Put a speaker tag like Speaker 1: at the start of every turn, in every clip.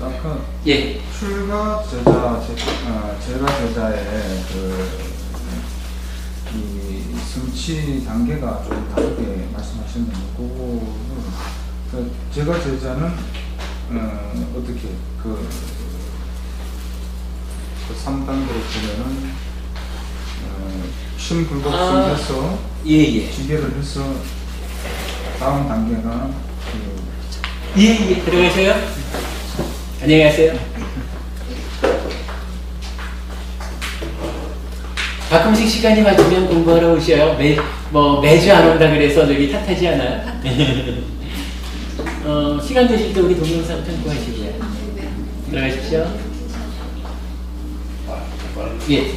Speaker 1: 아까
Speaker 2: 예.
Speaker 1: 출가 제자, 제가 제자의 이 성취 단계가 좀 다르게 말씀하셨는데, 그거는 제가 제자는 어떻게 그 3단계로 보면은 심불법성해서
Speaker 2: 예.
Speaker 1: 지게를 해서 다음 단계가
Speaker 2: 예. 들어가세요. 안녕히 가세요. 가끔씩 시간이 맞으면 공부하러 오셔요. 매주 안 온다 그래서 저기 탓하지 않아요. 시간 되실 때 우리 동영상 참고하시고요. 들어가십시오. 예.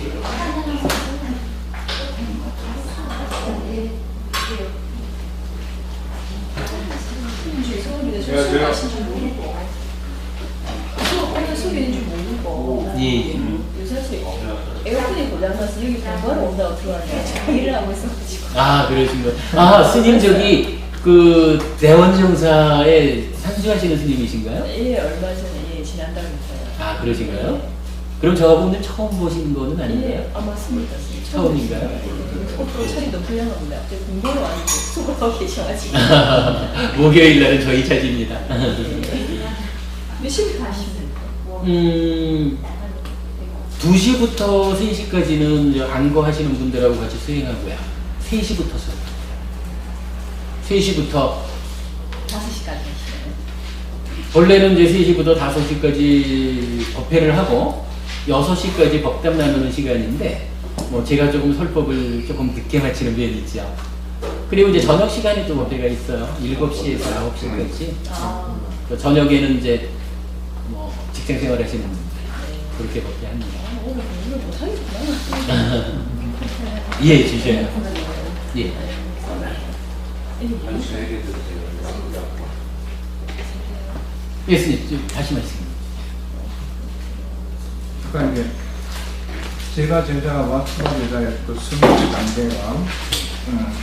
Speaker 3: 제가 오늘 소개인 줄 모르고
Speaker 2: 예.
Speaker 3: 사실 에어컨이 고장나서 여기 공부하러 온다고 들어왔는데 자기를 하고 있어가지고.
Speaker 2: 아, 그러신 거. 스님 저기 그 대원정사에 산수하시는 스님이신가요?
Speaker 3: 예, 얼마 전에 지난달부터요.
Speaker 2: 아, 그러신가요? 그럼 저하고 오늘 처음 보신 거는 아닌가요?
Speaker 3: 예, 맞습니다.
Speaker 2: 처음인가요?
Speaker 3: 옷도 차림도 훌륭합니다. 갑자기 공부하러 왔는데 수고하고 계셔가지고.
Speaker 2: 목요일 날은 저희 차지입니다.
Speaker 3: 몇 시부터 하시면
Speaker 2: 2시부터 3시까지는 안거 하시는 분들하고 같이 수행하고요. 3시부터서. 3시부터
Speaker 3: 5시까지 하시면.
Speaker 2: 원래는 이제 3시부터 5시까지 법회를 하고 6시까지 법담 나누는 시간인데 제가 조금 설법을 조금 늦게 마치는 면이 있죠. 그리고 이제 저녁 시간에 또 법회가 있어요. 7시에서 9시까지. 저녁에는 이제 직장 생활 하시는 분들 그렇게 법회합니다.
Speaker 3: 오늘 공부를 못하겠구나.
Speaker 2: 예, 주셔요. 예. 예, 스님, 다시 말씀해.
Speaker 1: 그러니까 이제 제가 제자와 추가 제자의 그 성취 단계가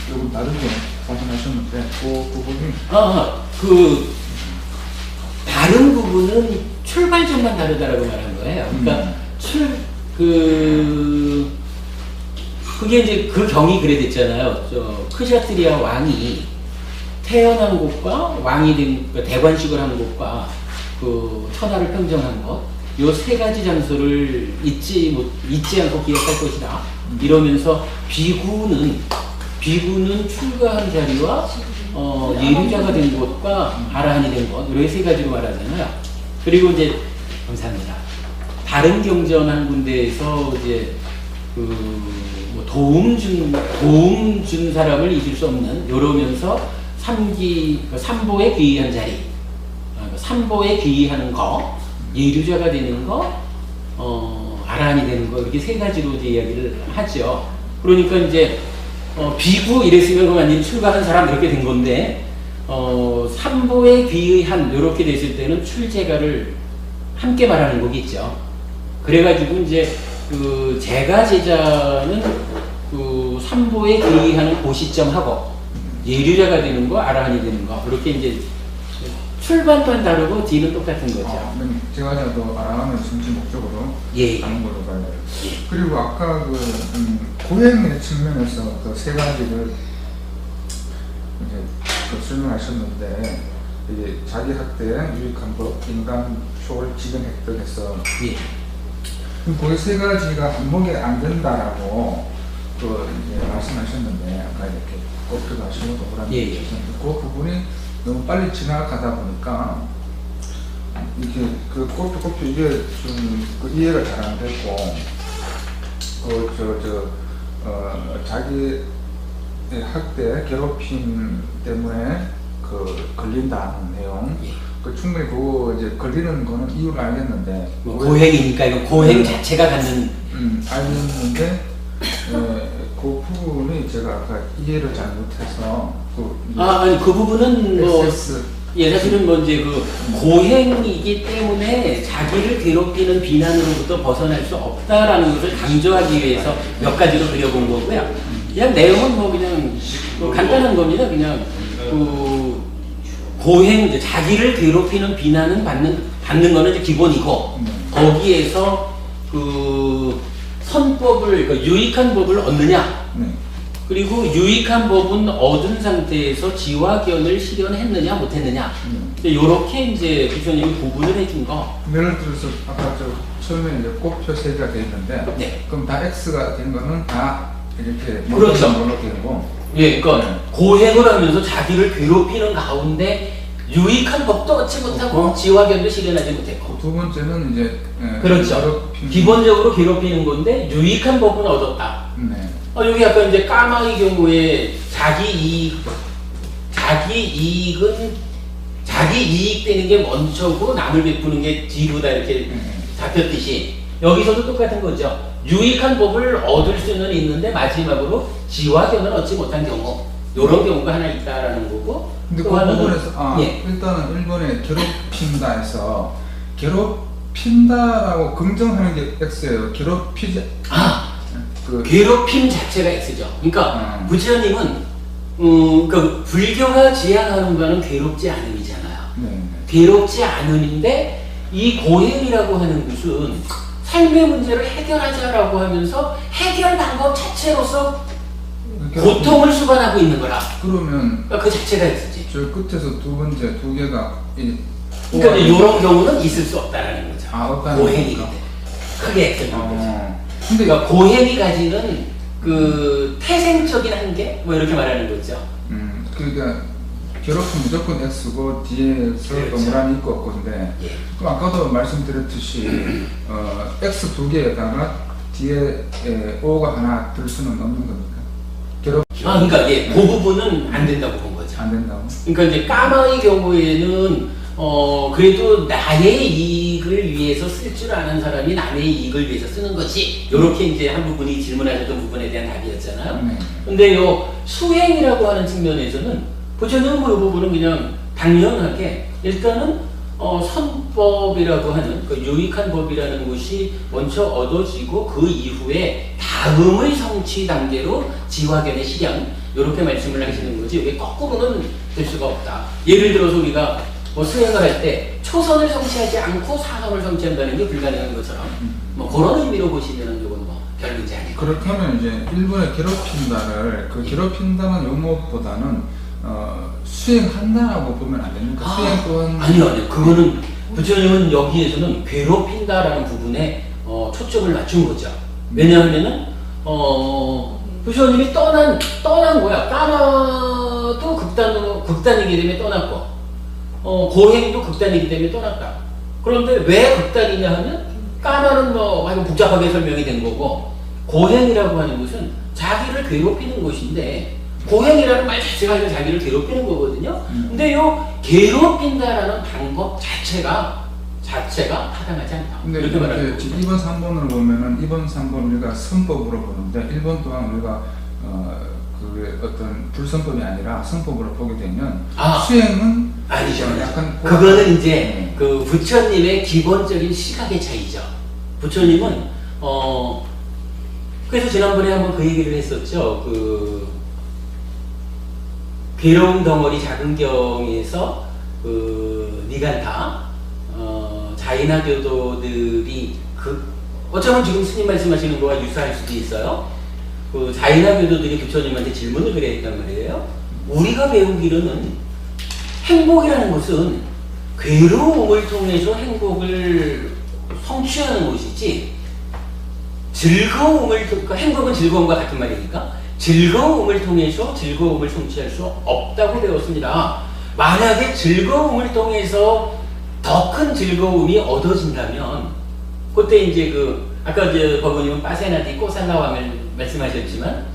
Speaker 1: 조금 다르게 말씀하셨는데, 그 부분이
Speaker 2: 다른 부분은 출발점만 다르다라고 말한 거예요. 그러니까 그게 이제 그 경이 그래 됐잖아요. 크샤트리아 왕이 태어난 곳과 왕이 된 대관식을 한 곳과 그 천하를 평정한 것, 요 세 가지 장소를 잊지 않고 기억할 것이다. 이러면서 비구는 출가한 자리와 예류자가 된 것과 아라한이 된 것, 이렇게 세 가지로 말하잖아요. 그리고 이제 감사합니다. 다른 경전 한 군데에서 이제 도움 준 사람을 잊을 수 없는, 이러면서 삼보에 귀의한 자리, 삼보에 귀의하는 거, 예류자가 되는 거, 아라한이 되는 거, 이렇게 세 가지로 이제 이야기를 하죠. 그러니까 이제 비구 이랬으면 완전히 출가한 사람 이렇게 된 건데, 삼보에 귀의한 이렇게 됐을 때는 출제가를 함께 말하는 거겠죠. 그래가지고 이제 그 제가 제자는 그 삼보에 귀의하는 그 시점하고 예류자가 되는 거, 아라한이 되는 거, 그렇게 이제 출발만 다르고 뒤는 똑같은 거죠.
Speaker 1: 제가 저도 아라한을 성취 목적으로
Speaker 2: 예.
Speaker 1: 가는 걸로 봐요. 그리고 아까 고행의 측면에서 그 세 가지를 이제 설명하셨는데, 이게 자기 학대, 유익한 법, 인간 초월, 지정 획득해서 그 세 가지가 한목에 안 된다라고 이제 말씀하셨는데, 아까 이렇게 꼭 들어가시고 동그라미 그 부분이 너무 빨리 지나가다 보니까 이렇게 꼽히고 이게 좀 이해가 잘 안 됐고, 자기 학대, 괴롭힘 때문에 걸린다는 내용. 충분히 그거 이제 걸리는 거는 이유를 알겠는데,
Speaker 2: 고행이니까 이거 고행 자체가 갖는
Speaker 1: 알겠는데, 그 부분이 제가 아까 이해를 잘 못해서
Speaker 2: 아니 그 부분은 사실은 이제 고행이기 때문에 자기를 괴롭히는 비난으로부터 벗어날 수 없다라는 것을 강조하기 위해서 몇 가지로 그려본 거고요. 그냥 내용은 그냥 간단한 겁니다. 그냥 고행, 자기를 괴롭히는 비난은 받는 거는 이제 기본이고 거기에서 그 선법을 그러니까 유익한 법을 얻느냐
Speaker 1: 네.
Speaker 2: 그리고 유익한 법은 얻은 상태에서 지화견을 실현했느냐 못했느냐 이렇게 이제 부처님이 구분을 해준 거.
Speaker 1: 예를 들어서 아까 저 처음에 이제 꽃표 세 개가 돼 있는데
Speaker 2: 네.
Speaker 1: 그럼 다 X가 된 거는 다 이렇게
Speaker 2: 그렇죠.
Speaker 1: 이렇게 되고
Speaker 2: 예, 그러니까 고행을 하면서 자기를 괴롭히는 가운데 유익한 법도 얻지 못하고 지화견도 실현하지 못했고.
Speaker 1: 두 번째는 이제
Speaker 2: 그렇죠. 기본적으로 괴롭히는 건데 유익한 법은 얻었다.
Speaker 1: 네.
Speaker 2: 여기 약간 이제 까마의 경우에 자기 이익 되는 게 먼저고 남을 베푸는 게 뒤로다 이렇게 잡혔듯이 여기서도 똑같은 거죠. 유익한 법을 얻을 수는 있는데 마지막으로 지화견을 얻지 못한 경우 이런 경우가 하나 있다라는 거고.
Speaker 1: 근데 그
Speaker 2: 또 하나는
Speaker 1: 부분에서
Speaker 2: 예.
Speaker 1: 일단은 일본에 괴롭힌다 해서 괴롭힌다라고 긍정하는 게 X예요. 괴롭히지
Speaker 2: 괴롭힘 자체가 X죠. 그러니까 부처님은 그러니까 불교가 지향하는 바는 괴롭지 않음이잖아요.
Speaker 1: 네.
Speaker 2: 괴롭지 않음인데 이 고행이라고 하는 것은 삶의 문제를 해결하자라고 하면서 해결 방법 자체로서 고통을 수반하고 있는 거라.
Speaker 1: 그러면
Speaker 2: 그러니까 그 자체가 X지.
Speaker 1: 저 끝에서 두 번째 두 개가
Speaker 2: 그러니까 이런 경우는 있을 수 없다라는 거죠.
Speaker 1: 없다는
Speaker 2: 고행이기
Speaker 1: 겁니까?
Speaker 2: 때문에 크게 X는 거죠.
Speaker 1: 근데
Speaker 2: 그러니까 고행이 가지는 그 태생적인 한계 뭐 이렇게 말하는 거죠.
Speaker 1: 그러니까 괴롭은 무조건 X고 뒤에서
Speaker 2: 그렇죠.
Speaker 1: 동그라미 있고 없고 근데
Speaker 2: 예.
Speaker 1: 그럼 아까도 말씀드렸듯이 X 두 개에다가 뒤에 O가 하나 들 수는 없는 겁니까?
Speaker 2: 그러니까 예, 그 부분은 안 된다고 본 거죠.
Speaker 1: 안 된다고?
Speaker 2: 그러니까 이제 까마의 경우에는 그래도 나의 이익을 위해서 쓸 줄 아는 사람이 남의 이익을 위해서 쓰는 거지. 요렇게 이제 한 부분이 질문하셨던 부분에 대한 답이었잖아요.
Speaker 1: 네.
Speaker 2: 근데 요 수행이라고 하는 측면에서는 부처님은 그 부분은 그냥 당연하게 일단은 선법이라고 하는 그 유익한 법이라는 것이 먼저 얻어지고 그 이후에 다음의 성취 단계로 지화견의 실현 이렇게 말씀을 하시는 거지 이게 거꾸로는 될 수가 없다. 예를 들어서 우리가 뭐 수행을 할 때 초선을 성취하지 않고 사선을 성취한다는 게 불가능한 것처럼 뭐 그런 의미로 보시면 이건 뭐 별 문제 아니고.
Speaker 1: 그렇다면 이제 일본의 괴롭힌다를 그 괴롭힌다는 용어보다는 수행한다라고 보면 안 됩니까? 수행 또한
Speaker 2: 아니요. 그거는 부처님은 여기에서는 괴롭힌다라는 부분에 초점을 맞춘 거죠. 왜냐하면은 부처님이 떠난 거야. 까마도 극단이기 때문에 떠났고 고행도 극단이기 때문에 떠났다. 그런데 왜 극단이냐 하면 까마는 뭐 아주 복잡하게 설명이 된 거고 고행이라고 하는 것은 자기를 괴롭히는 것인데 고행이라는 말 자체가 자기를 괴롭히는 거거든요. 근데 요 괴롭힌다라는 방법 자체가 타당하지 않다.
Speaker 1: 근데
Speaker 2: 이렇게 말하는 거죠.
Speaker 1: 2번, 3번을 보면은 2번, 3번 우리가 선법으로 보는데 1번 또한 우리가 그 어떤 불선법이 아니라 선법으로 보게 되면 수행은
Speaker 2: 아니죠.
Speaker 1: 약간
Speaker 2: 그거는 이제 그 부처님의 기본적인 시각의 차이죠. 부처님은 그래서 지난번에 한번 그 얘기를 했었죠. 그 괴로운 덩어리 작은 경에서 그 니간타 자이나 교도들이 어쩌면 지금 스님 말씀하시는 거와 유사할 수도 있어요. 그 자이나 교도들이 부처님한테 질문을 드렸단 말이에요. 우리가 배우기로는 행복이라는 것은 괴로움을 통해서 행복을 성취하는 것이지 그러니까 행복은 즐거움과 같은 말이니까 즐거움을 통해서 즐거움을 성취할 수 없다고 배웠습니다. 만약에 즐거움을 통해서 더 큰 즐거움이 얻어진다면 그때 이제 아까 버거님은 파세나디 꼬살라왕을 말씀하셨지만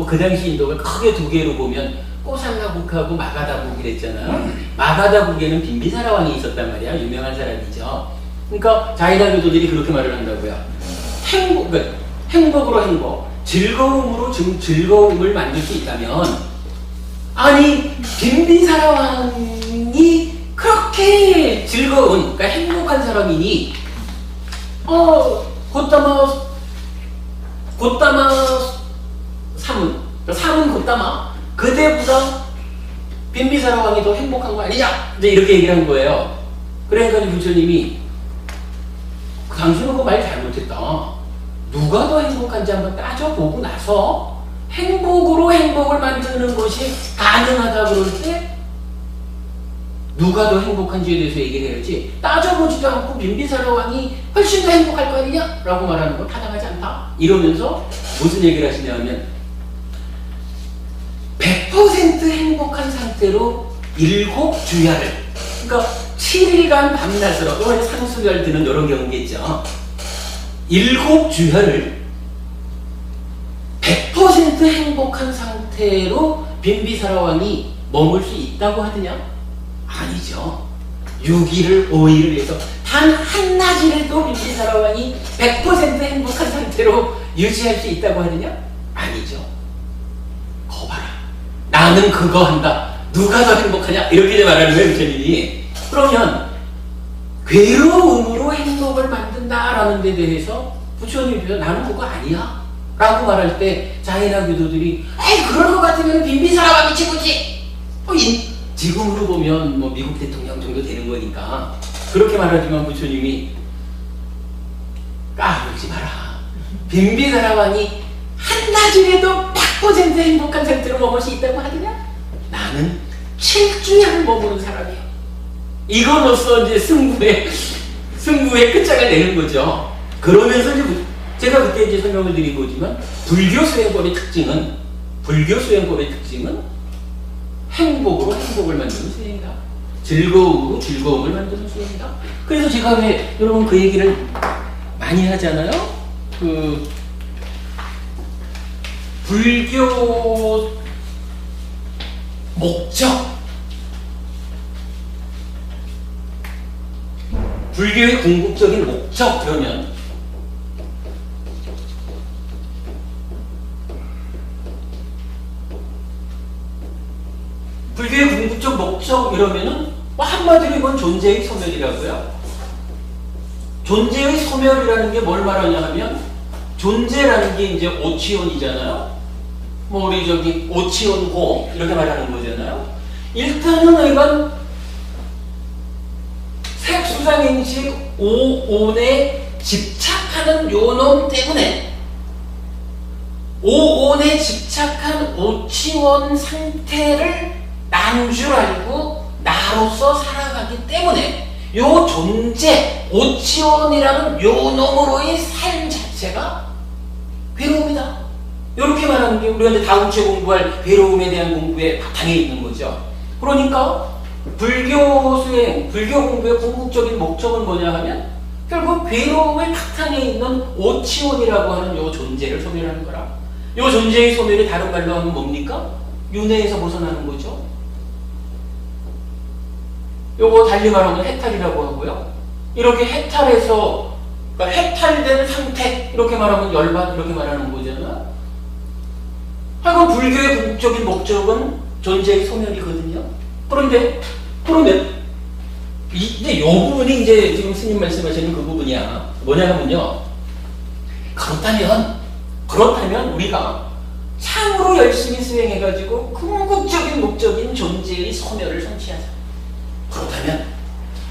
Speaker 2: 그 당시 인도가 크게 두 개로 보면 꼬살라국하고 마가다국 이랬잖아요. 마가다국에는 빈비사라 왕이 있었단 말이야. 유명한 사람이죠. 그러니까 자이나 교도들이 그렇게 말을 한다고요. 행복으로 행복, 즐거움으로 즐거움을 만들 수 있다면 아니 빈비사라 왕이 그렇게 즐거운, 그러니까 행복한 사람이니 곧다마 사문 곧다마 그대보다 빈비사라 왕이 더 행복한 거 아니냐? 이제 이렇게 얘기를 한 거예요. 그러니까 부처님이 당신은 그 말 잘못했다. 누가 더 행복한지 한번 따져보고 나서 행복으로 행복을 만드는 것이 가능하다 그럴 때 누가 더 행복한지에 대해서 얘기를 해야지, 따져보지도 않고 빈비사라 왕이 훨씬 더 행복할 거 아니냐? 라고 말하는 건 타당하지 않다. 이러면서 무슨 얘기를 하시냐면 100% 행복한 상태로 7주야를, 그러니까 7일간 밤낮으로, 이번에 상수별 드는 이런 경우겠죠. 7주야를 100% 행복한 상태로 빈비사라 왕이 머물 수 있다고 하느냐? 아니죠. 6일을 5일을 해서 단 한낮이라도 빈비사라 왕이 100% 행복한 상태로 유지할 수 있다고 하느냐? 아니죠. 거봐라. 나는 그거 한다. 누가 더 행복하냐? 이렇게 말하는 거예요, 부처님이. 그러면 괴로움으로 행복을 만든다라는 데 대해서 부처님이 나는 그거 아니야 라고 말할 때 자이나 교도들이 에이 그럴 것 같으면 빈비사라 왕이 최고지. 지금으로 보면 뭐 미국 대통령 정도 되는 거니까 그렇게 말하지만 부처님이 까불지 마라. 빈비사라 왕이 한낮이라도 100% 행복한 상태로 머물 수 있다고 하느냐? 나는 7주야를 머무는 사람이야. 이거로써 이제 승부의 끝장을 내는 거죠. 그러면서 이제 제가 그때 이제 설명을 드리고지만 불교 수행법의 특징은 행복으로 행복을 만드는 수행이다. 즐거움으로 즐거움을 만드는 수행이다. 그래서 제가 왜 여러분 그 얘기를 많이 하잖아요. 그 불교 목적, 불교의 궁극적인 목적 그러면 불교의 궁극적 목적 이러면은 뭐 한마디로 이건 존재의 소멸이라고요. 존재의 소멸이라는 게 뭘 말하냐 하면 존재라는 게 이제 오치원이잖아요. 뭐 우리 저기 오치원고 이렇게 말하는 거잖아요. 일단은 이건 색수상행식 오온에 집착하는 요놈 때문에 오온에 집착한 오치원 상태를 난 줄 알고 나로서 살아가기 때문에 요 존재, 오치원이라는 요 놈으로의 삶 자체가 괴로움이다. 이렇게 말하는 게 우리가 이제 다음 주에 공부할 괴로움에 대한 공부의 바탕에 있는 거죠. 그러니까 불교 수행, 불교 공부의 궁극적인 목적은 뭐냐 하면 결국 괴로움의 바탕에 있는 오치원이라고 하는 요 존재를 소멸하는 거라. 요 존재의 소멸이 다른 말로 하면 뭡니까? 윤회에서 벗어나는 거죠. 요거 달리 말하면 해탈이라고 하고요. 이렇게 해탈해서, 그러니까 해탈된 상태, 이렇게 말하면 열반, 이렇게 말하는 거잖아. 하여간 불교의 궁극적인 목적은 존재의 소멸이거든요. 그러면, 이제 요 부분이 이제 지금 스님 말씀하시는 그 부분이야. 뭐냐 하면요. 그렇다면 우리가 참으로 열심히 수행해가지고 궁극적인 목적인 존재의 소멸을 성취하자. 그렇다면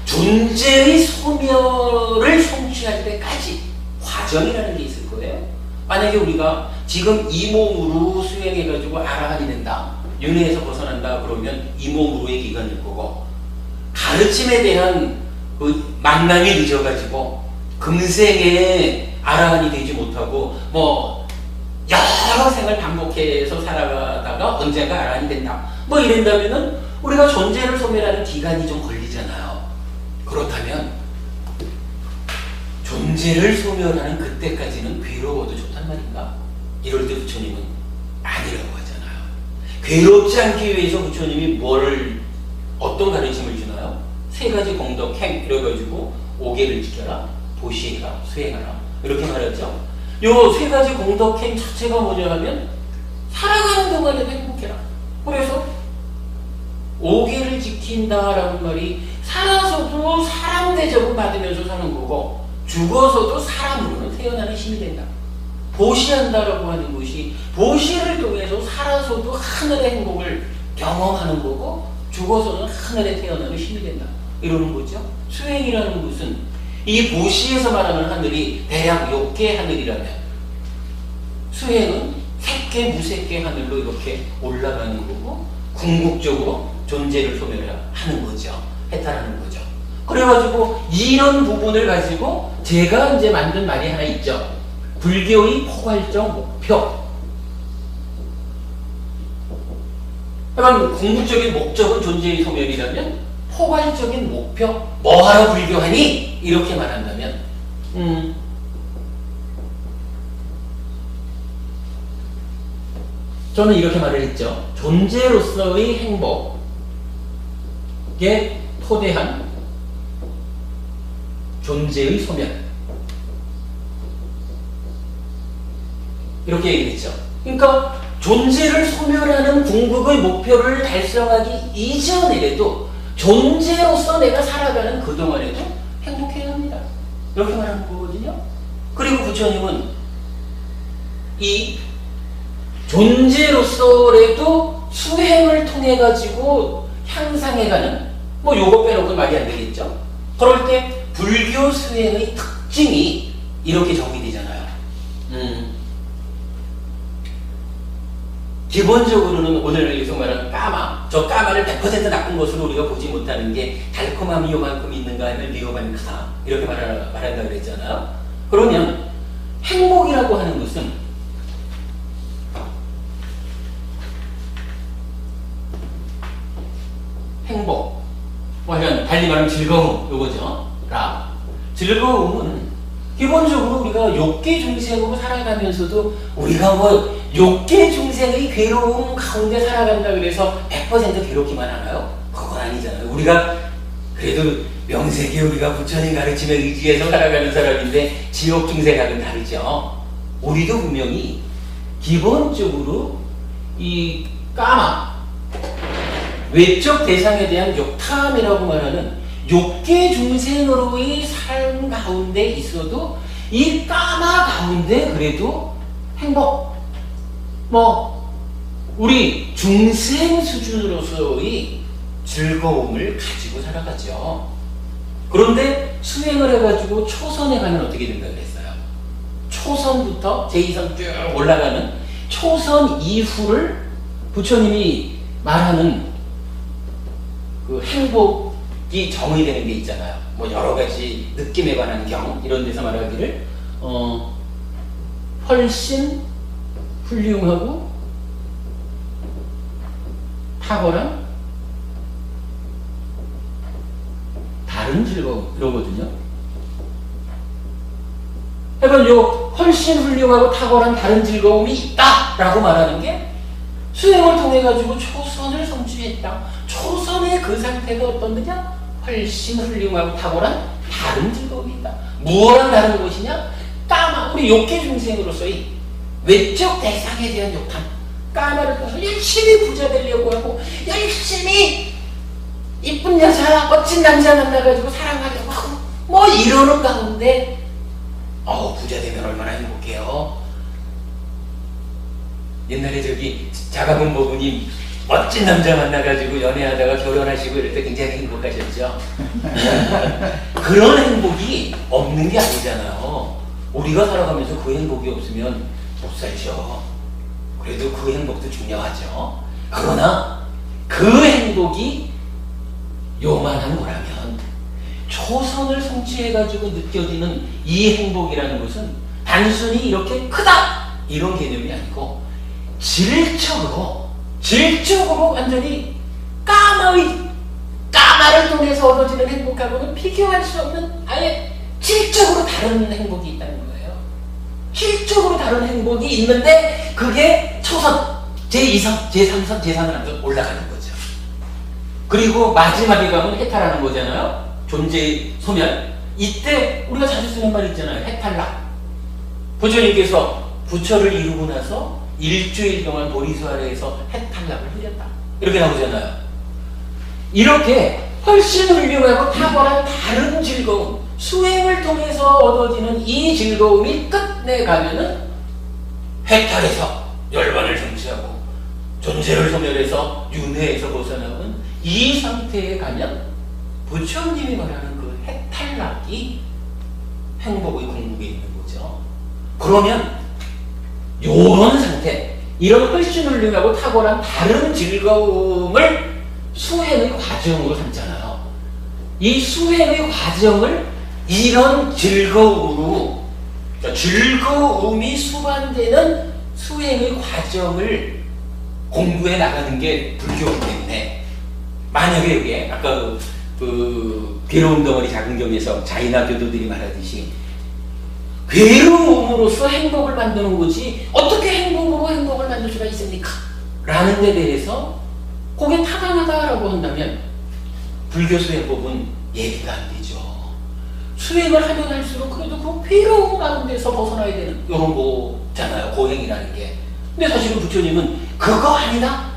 Speaker 2: 존재의 소멸을 성취할 때까지 과정이라는 게 있을 거예요. 만약에 우리가 지금 이 몸으로 수행해가지고 아라한이 된다, 윤회에서 벗어난다 그러면 이 몸으로의 기간일 거고, 가르침에 대한 그 만남이 늦어가지고 금생에 아라한이 되지 못하고 뭐 여러 생을 반복해서 살아가다가 언젠가 아라한이 된다 뭐 이런다면은 우리가 존재를 소멸하는 기간이 좀 걸리잖아요. 그렇다면 존재를 소멸하는 그때까지는 괴로워도 좋단 말인가? 이럴 때 부처님은 아니라고 하잖아요. 괴롭지 않기 위해서 부처님이 어떤 가르침을 주나요? 3가지 공덕행 이래가지고 5개를 지켜라, 보시해라, 수행하라 이렇게 말했죠. 요 3가지 공덕행 자체가 뭐냐 하면 살아가는 동안에도 행복해라. 그래서 5개를 지킨다라는 말이 살아서도 사람 대접을 받으면서 사는 거고 죽어서도 사람으로는 태어나는 힘이 된다. 보시한다라고 하는 것이 보시를 통해서 살아서도 하늘의 행복을 경험하는 거고 죽어서는 하늘에 태어나는 힘이 된다. 이러는 거죠. 수행이라는 것은 이 도시에서 말하는 하늘이 대략 6개 하늘이라면 수행은 색계 무색계 하늘로 이렇게 올라가는 거고 궁극적으로 존재를 소멸하는 거죠. 해탈하는 거죠. 그래가지고 이런 부분을 가지고 제가 이제 만든 말이 하나 있죠. 불교의 포괄적 목표. 그러면 궁극적인 목적은 존재의 소멸이라면 포괄적인 목표, 뭐하러 불교하니? 이렇게 말한다면 저는 이렇게 말을 했죠. 존재로서의 행복에 토대한 존재의 소멸. 이렇게 얘기했죠. 그러니까 존재를 소멸하는 궁극의 목표를 달성하기 이전에라도 존재로서 내가 살아가는 그동안에도 행복해야 합니다. 이렇게 말하는 거거든요. 그리고 부처님은 이 존재로서라도 수행을 통해 가지고 향상해가는 뭐 요거 빼놓고 말이 안 되겠죠. 그럴 때 불교 수행의 특징이 이렇게 정의되잖아요. 기본적으로는 오늘 계속 말하는 까마, 저 까마를 100% 나쁜 것으로 우리가 보지 못하는 게 달콤함이 요만큼 있는가 하면 위험함이 크다 이렇게 말한다 그랬잖아요. 그러면 행복이라고 하는 것은 행복, 뭐 이런 달리 말하면 즐거움 요거죠. 즐거움은 기본적으로 우리가 욕계 중생으로 살아가면서도 우리가 뭐 욕계 중생의 괴로움 가운데 살아간다 그래서 100% 괴롭기만 하나요? 그건 아니잖아요. 우리가 그래도 명색이 우리가 부처님 가르침에 의지해서 살아가는 사람인데 지옥 중생하고는 다르죠. 우리도 분명히 기본적으로 이 까마 외적 대상에 대한 욕탐이라고 말하는 욕계 중생으로의 삶 가운데 있어도 이 까마 가운데 그래도 행복, 뭐 우리 중생 수준으로서의 즐거움을 가지고 살아가죠. 그런데 수행을 해가지고 초선에 가면 어떻게 된다 그랬어요? 초선부터 제2선 쭉 올라가는 초선 이후를 부처님이 말하는 그 행복이 정의되는 게 있잖아요. 뭐 여러 가지 느낌에 관한 경 이런 데서 말하기를 훨씬 훌륭하고 탁월한 다른 즐거움 이러거든요. 그러니까 요 훨씬 훌륭하고 탁월한 다른 즐거움이 있다라고 말하는 게 수행을 통해 가지고 초선을 성취했다. 초선의 그 상태가 어떻느냐? 훨씬 훌륭하고 탁월한 다른 즐거움이 있다. 무엇랑 다른 것이냐? 까마 우리 욕계 중생으로서의 외적 대상에 대한 욕탐. 까마를 통해서 열심히 부자 되려고 하고 열심히 이쁜 여자, 멋진 남자 만나가지고 사랑하려고 하고 뭐 이러는 가운데 부자 되면 얼마나 행복해요. 옛날에 저기 자가본 부부님 멋진 남자 만나가지고 연애하다가 결혼하시고 이럴 때 굉장히 행복하셨죠. 그런 행복이 없는 게 아니잖아요. 우리가 살아가면서 그 행복이 없으면 못 살죠. 그래도 그 행복도 중요하죠. 그러나 그 행복이 요만한 거라면 초선을 성취해가지고 느껴지는 이 행복이라는 것은 단순히 이렇게 크다 이런 개념이 아니고 질적으로 완전히 까마를 통해서 얻어지는 행복하고는 비교할 수 없는 아예 질적으로 다른 행복이 있다는 거예요. 질적으로 다른 행복이 있는데 그게 초선, 제2선, 제3선, 제4선 올라가는 거죠. 그리고 마지막에 가면 해탈하는 거잖아요. 존재의 소멸. 이때 우리가 자주 쓰는 말 있잖아요. 해탈락. 부처님께서 부처를 이루고 나서 일주일 동안 보리수 아래에서 해탈락을 흘렸다. 이렇게 나오잖아요. 이렇게 훨씬 훌륭하고 탁월한 다른 즐거움, 수행을 통해서 얻어지는 이 즐거움이 끝내 가면은 해탈해서 열반을 성취하고 존재를 소멸해서 윤회에서 벗어나는 이 상태에 가면 부처님이 말하는 그 해탈락이 행복의 궁극에 있는 거죠. 그러면 요런 상태, 이런 훨씬훌륭하고 탁월한 다른 즐거움을 수행의 과정으로 삼잖아요. 이 수행의 과정을 이런 즐거움으로, 그러니까 즐거움이 수반되는 수행의 과정을 공부해 나가는 게 불교이기 때문에, 만약에 이게 아까 그 괴로운 덩어리 작은 경에서 자이나 교도들이 말하듯이 괴로움으로써 행복을 만드는 거지 어떻게 행복으로 행복을 만들 수가 있습니까? 라는 데 대해서 그게 타당하다라고 한다면 불교 수행법은 얘기가 안 되죠. 수행을 하면 할수록 그래도 그 괴로움 가운데서 벗어나야 되는 이런 거잖아요. 고행이라는 게. 근데 사실은 부처님은 그거 아니다.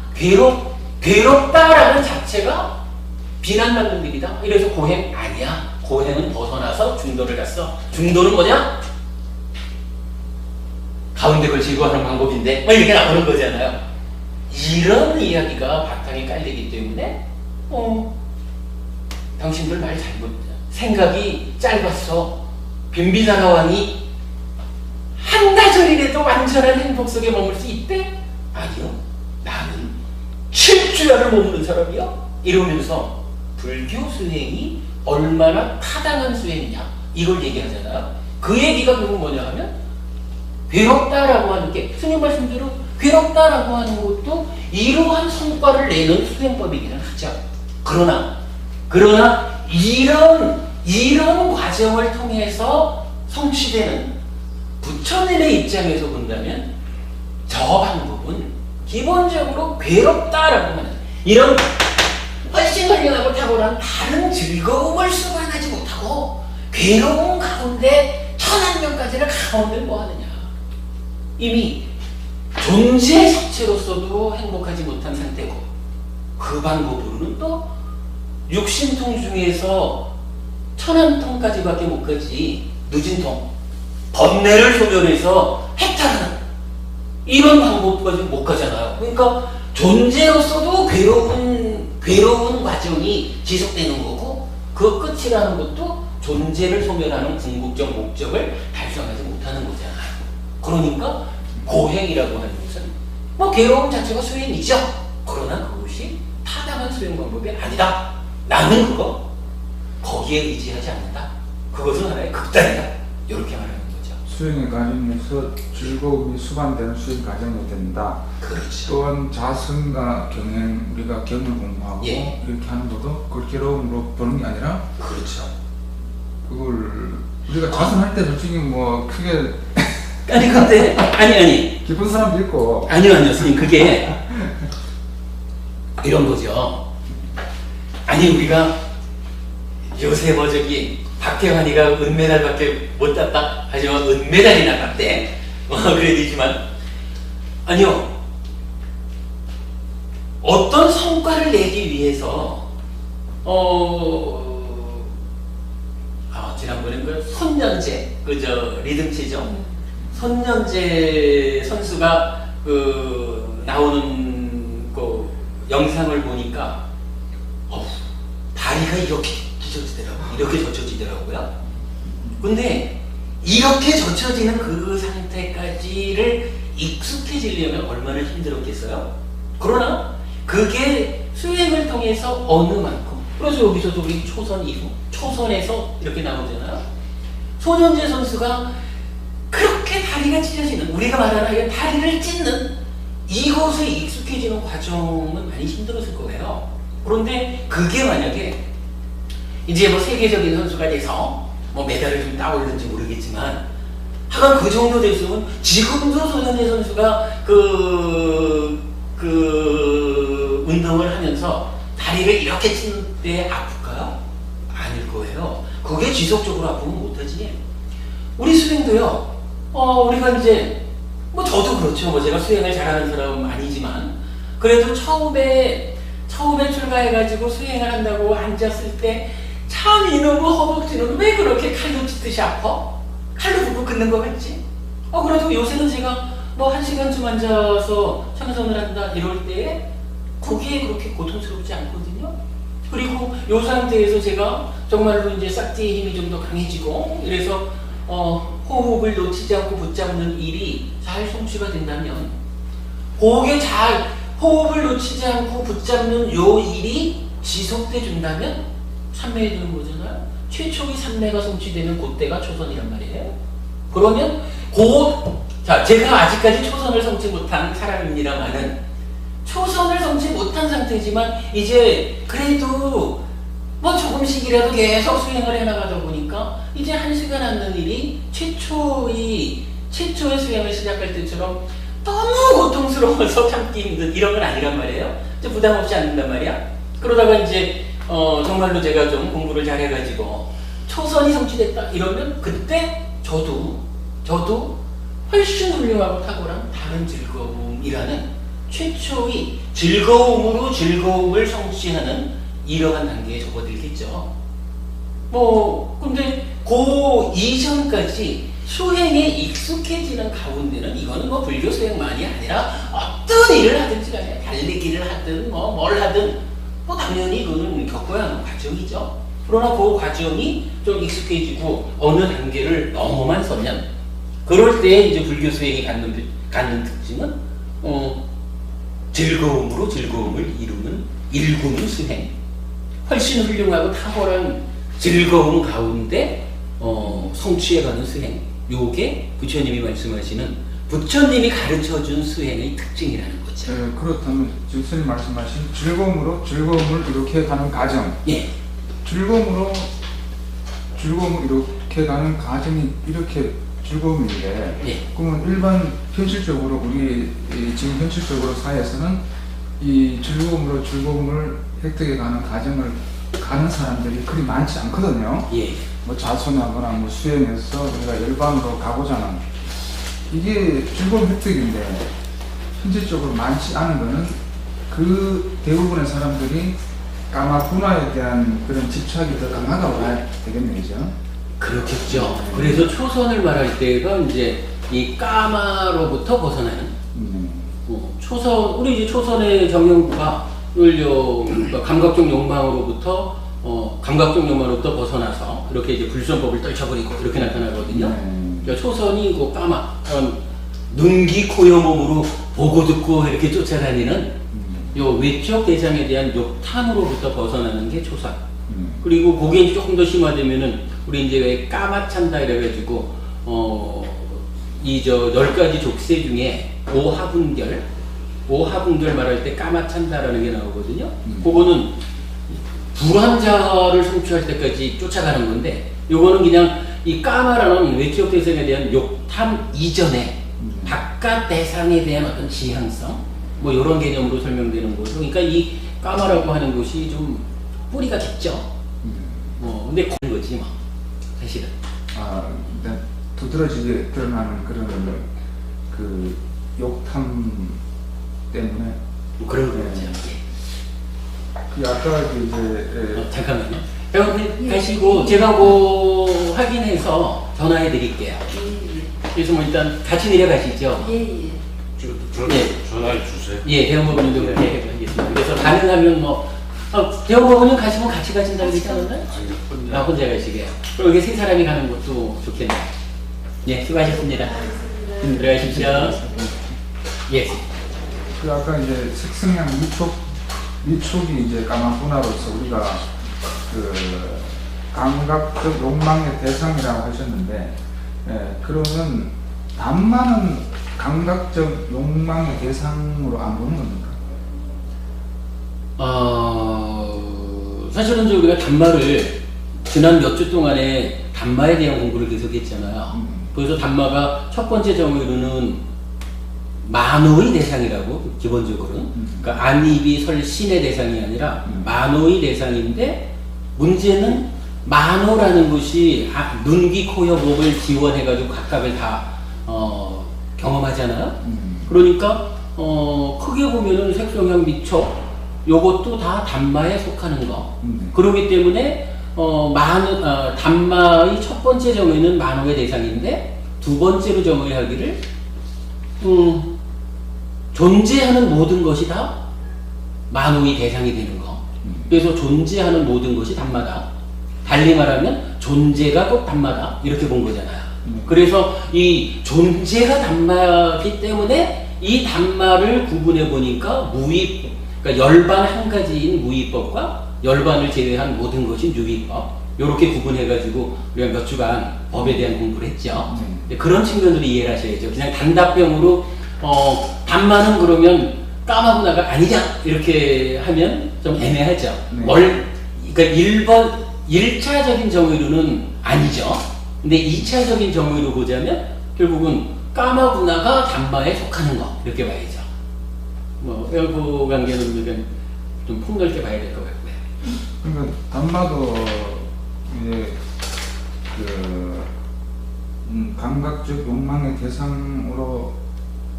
Speaker 2: 괴롭다라는 자체가 비난받는 일이다. 이래서 고행 아니야. 고행은 벗어나서 중도를 갔어. 중도는 뭐냐? 가운데 걸 즐거워하는 방법인데 이렇게 나오는 거잖아요. 이런 이야기가 바탕에 깔리기 때문에 당신들 말 잘못, 생각이 짧았어. 빈비사나 왕이 한나절이라도 완전한 행복 속에 머물 수 있대? 아니요. 나는 7주야를 머무는 사람이야? 이러면서 불교 수행이 얼마나 타당한 수행이냐 이걸 얘기하잖아요. 그 얘기가 결국 뭐냐 하면 괴롭다라고 하는 게 스님 말씀대로 괴롭다라고 하는 것도 이러한 성과를 내는 수행법이기는 하죠. 그러나 이런 과정을 통해서 성취되는 부처님의 입장에서 본다면 저 방법은 기본적으로 괴롭다라고 하는 이런 훨씬 훌륭하고 탁월한 다른 즐거움을 수반하지 못하고 괴로움 가운데 1000명까지를 가운데 뭐 하느냐. 이미 존재 자체로서도 행복하지 못한 상태고 그 방법으로는 또 육신통 중에서 1000통까지밖에 못 가지 누진통, 번뇌를 소멸해서 해탈하는 이런 방법까지 못 가잖아요. 그러니까 존재로서도 괴로운 과정이 지속되는 거고 그 끝이라는 것도 존재를 소멸하는 궁극적 목적을 달성하지 못하는 거잖아요. 그러니까 고행이라고 하는 것은 뭐 괴로움 자체가 수행이죠. 그러나 그것이 타당한 수행 방법이 아니다. 나는 그거 거기에 의지하지 않는다. 그것은 하나의 극단이다. 이렇게 말하는 거죠.
Speaker 1: 수행의 과정에서 즐거움이 수반되는 수행 과정이 된다.
Speaker 2: 그렇죠.
Speaker 1: 또한 자성과 경행, 우리가 경을 공부하고
Speaker 2: 예.
Speaker 1: 이렇게 하는 것도 그걸 괴로움으로 보는 게 아니라
Speaker 2: 그렇죠.
Speaker 1: 그걸 우리가 자성할 때 솔직히 뭐 크게
Speaker 2: 아니 근데 아니
Speaker 1: 기쁜 사람도 있고
Speaker 2: 아니요 선생님 그게 이런 거죠. 아니 우리가 요새 뭐 저기 박태환이가 은메달밖에 못 땄다 하지만 은메달이나 땄대. 그래도지만 아니요, 어떤 성과를 내기 위해서 지난번에 그 손년재 그저 리듬치죠. 손년재 선수가 그 나오는 그 영상을 보니까 다리가 이렇게 젖혀지더라고요. 근데 이렇게 젖혀지는 그 상태까지를 익숙해지려면 얼마나 힘들었겠어요? 그러나 그게 수행을 통해서 어느 만큼, 그래서 여기서도 우리 초선 이후, 초선에서 이렇게 나오잖아요. 손현재 선수가 그렇게 다리가 찢어지는, 우리가 말하는 다리를 찢는 이것에 익숙해지는 과정은 많이 힘들었을 거예요. 그런데 그게 만약에 이제 뭐 세계적인 선수가 돼서 뭐 메달을 좀 따올는지 모르겠지만 하여간 그 정도 됐으면 지금도 손현재 선수가 그 운동을 하면서 다리를 이렇게 찢는 데 아플까요? 아닐 거예요. 그게 지속적으로 아프면 못하지. 우리 수행도요, 우리가 이제 뭐 저도 그렇죠. 뭐 제가 수행을 잘하는 사람은 아니지만 그래도 처음에 출가해가지고 수행을 한다고 앉았을 때 참 이놈의 허벅지는 왜 그렇게 칼로 찢듯이 아파? 칼로 붓고 긋는 거 같지? 그래도 요새는 제가 뭐 1시간쯤 앉아서 참선을 한다 이럴 때 그게 그렇게 고통스럽지 않거든요. 그리고 이 상태에서 제가 정말로 이제 싹지의 힘이 좀 더 강해지고 이래서 호흡을 놓치지 않고 붙잡는 일이 잘 성취가 된다면 그게 잘 호흡을 놓치지 않고 붙잡는 요 일이 지속돼 준다면 삼매에 드는 거잖아요. 최초의 삼매가 성취되는 그때가 초선이란 말이에요. 그러면 자, 제가 아직까지 초선을 성취 못한 사람입니다만은 초선을 성취 못한 상태지만 이제 그래도 뭐 조금씩이라도 계속 수행을 해나가다 보니까 이제 1시간 앉는 일이 최초의 수행을 시작할 때처럼 너무 고통스러워서 참기 힘든 이런 건 아니란 말이에요. 이제 부담 없이 앉는단 말이야. 그러다가 이제 정말로 제가 좀 공부를 잘 해가지고 초선이 성취됐다 이러면 그때 저도 훨씬 훌륭하고 탁월한 다른 즐거움이라는 최초의 즐거움으로 즐거움을 성취하는 이러한 단계에 접어들겠죠. 근데 그 이전까지 수행에 익숙해지는 가운데는 이거는 불교 수행만이 아니라 어떤 일을 하든지 간에 달리기를 하든 뭘 하든 당연히 그거는 겪어야 하는 과정이죠. 그러나 그 과정이 좀 익숙해지고 어느 단계를 넘어만 서면 그럴 때 이제 불교 수행이 갖는 특징은 즐거움으로 즐거움을 일구는 수행. 훨씬 훌륭하고 탁월한 즐거움 가운데 성취해가는 수행. 요게 부처님이 말씀하시는 부처님이 가르쳐준 수행의 특징이라는 거죠.
Speaker 1: 그렇다면 지금 스님 말씀하신 즐거움으로 즐거움을 이렇게 가는 과정.
Speaker 2: 예.
Speaker 1: 즐거움을 이렇게 가는 과정이 이렇게 즐거움인데,
Speaker 2: 예.
Speaker 1: 그러면 일반 현실적으로 우리 지금 현실적으로 사회에서는 이 즐거움으로 즐거움을 획득해 가는 과정을 가는 사람들이 그리 많지 않거든요.
Speaker 2: 예.
Speaker 1: 자선하거나 수행해서 우리가 일반으로 가고자 하는 이게 즐거움 획득인데 현실적으로 많지 않은 거는 그 대부분의 사람들이 까마 분화에 대한 그런 집착이 더 강하다고 봐야 되겠네요, 그죠?
Speaker 2: 그렇겠죠. 그래서 초선을 말할 때가 이제 이 까마로부터 벗어나는 우리 이제 초선의 정형구가 감각적 욕망으로부터 벗어나서 이렇게 이제 불선법을 떨쳐버리고 이렇게 나타나거든요. 그러니까 초선이 그 까마, 눈기 코여 몸으로 보고 듣고 이렇게 쫓아다니는 요 외적 대상에 대한 욕탐으로부터 벗어나는 게 초선. 그리고 그게 이제 조금 더 심화되면은 우리 이제 왜 까마찬다 이래가지고 10가지 족쇄 중에 오하분결 말할 때 까마찬다라는 게 나오거든요. 그거는 불환자를 성취할 때까지 쫓아가는 건데, 요거는 그냥 이 까마라는 외적 대상에 대한 욕탐 이전에 바깥 대상에 대한 어떤 지향성, 요런 개념으로 설명되는 거죠. 그러니까 이 까마라고 하는 것이 좀 뿌리가 깊죠. 근데 그런 거지 사실은.
Speaker 1: 두드러지게 드러나는 그런 그 욕탐 때문에
Speaker 2: 그런 거죠.
Speaker 1: 아까 이제
Speaker 2: 잠깐만요. 여러분 가시고 제가 확인해서 전화해 드릴게요. 그래서 일단 같이 내려가시죠.
Speaker 3: 예.
Speaker 4: 전화해 주세요.
Speaker 2: 예, 대원법원님도 그렇게 하겠습니다. 그래서 가능하면 대원법원님 가시면 같이 가신다고 그랬잖아요. 혼자 가시게요. 그럼 여기 3사람이 가는 것도 좋겠네요. 예, 수고하셨습니다. 들어가십시오. 예.
Speaker 1: 아까 이제 색성향 미촉이 이제 까마분화로서 우리가 그 감각적 욕망의 대상이라고 하셨는데, 그러면 담마는 감각적 욕망의 대상으로 안 보는 겁니까?
Speaker 2: 사실은 이제 우리가 담마를 지난 몇 주 동안에 담마에 대한 공부를 계속 했잖아요. 그래서 담마가 첫 번째 정의로는 만호의 대상이라고, 기본적으로는. 그러니까 안입이 설 신의 대상이 아니라 만호의 대상인데, 문제는 만호라는 것이 눈, 귀, 코, 여, 목을 지원해가지고 각각을 다 경험하잖아요. 그러니까 크게 보면은 색성향 미촉 요것도 다 담마에 속하는 거. 그렇기 때문에 담마의 첫 번째 정의는 만호의 대상인데, 두 번째로 정의하기를 존재하는 모든 것이 다 만호의 대상이 되는 거. 그래서 존재하는 모든 것이 단마다. 달리 말하면 존재가 꼭 단마다. 이렇게 본 거잖아요. 그래서 이 존재가 단마기 때문에 이 단마를 구분해 보니까 무위, 그러니까 열반 한 가지인 무위법과 열반을 제외한 모든 것인 유위법. 이렇게 구분해가지고 우리가 몇 주간 법에 대한 공부를 했죠. 그런 측면으로 이해를 하셔야죠. 그냥 단답형으로 단마는 그러면 까마구나가 아니냐 이렇게 하면 좀 애매하죠. 그러니까 1차적인 정의로는 아니죠. 근데 2차적인 정의로 보자면 결국은 까마구나가 단마에 속하는 거 이렇게 봐야죠. 그 관계는 우리가 좀 폭넓게 봐야 될 것 같고요.
Speaker 1: 그러니까 단마도 이제 감각적 욕망의 대상으로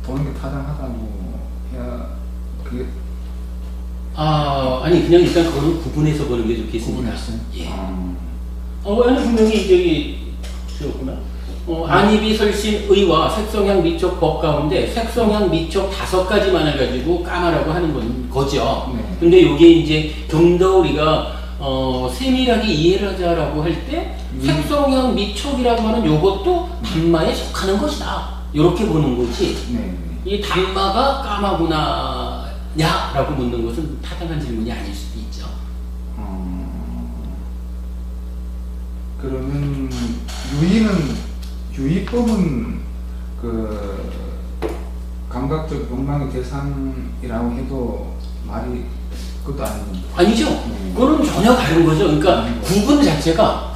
Speaker 1: 보는 게 타당하다고 해야 그게
Speaker 2: 아니 그냥 일단 그걸 구분해서 보는 게 좋겠습니다. 예. 아니 분명히 저기였구나. 안입이 설신 의와 색성향 미촉 법 가운데 색성향 미촉 5가지만을 가지고 까마라고 하는 거죠.
Speaker 1: 네.
Speaker 2: 근데 이게 이제 좀 더 우리가 세밀하게 이해를 하자라고 할 때 색성향 미촉이라고 하는 요것도 단마에 속하는 것이다. 이렇게 보는 거지.
Speaker 1: 네.
Speaker 2: 이 단마가 까마구나냐? 라고 묻는 것은 타당한 질문이 아닐 수도 있죠.
Speaker 1: 그러면 유의법은 그 감각적 욕망의 대상이라고 해도 말이 그것도
Speaker 2: 아니죠. 그거는 전혀 다른 거죠. 그러니까 구분 자체가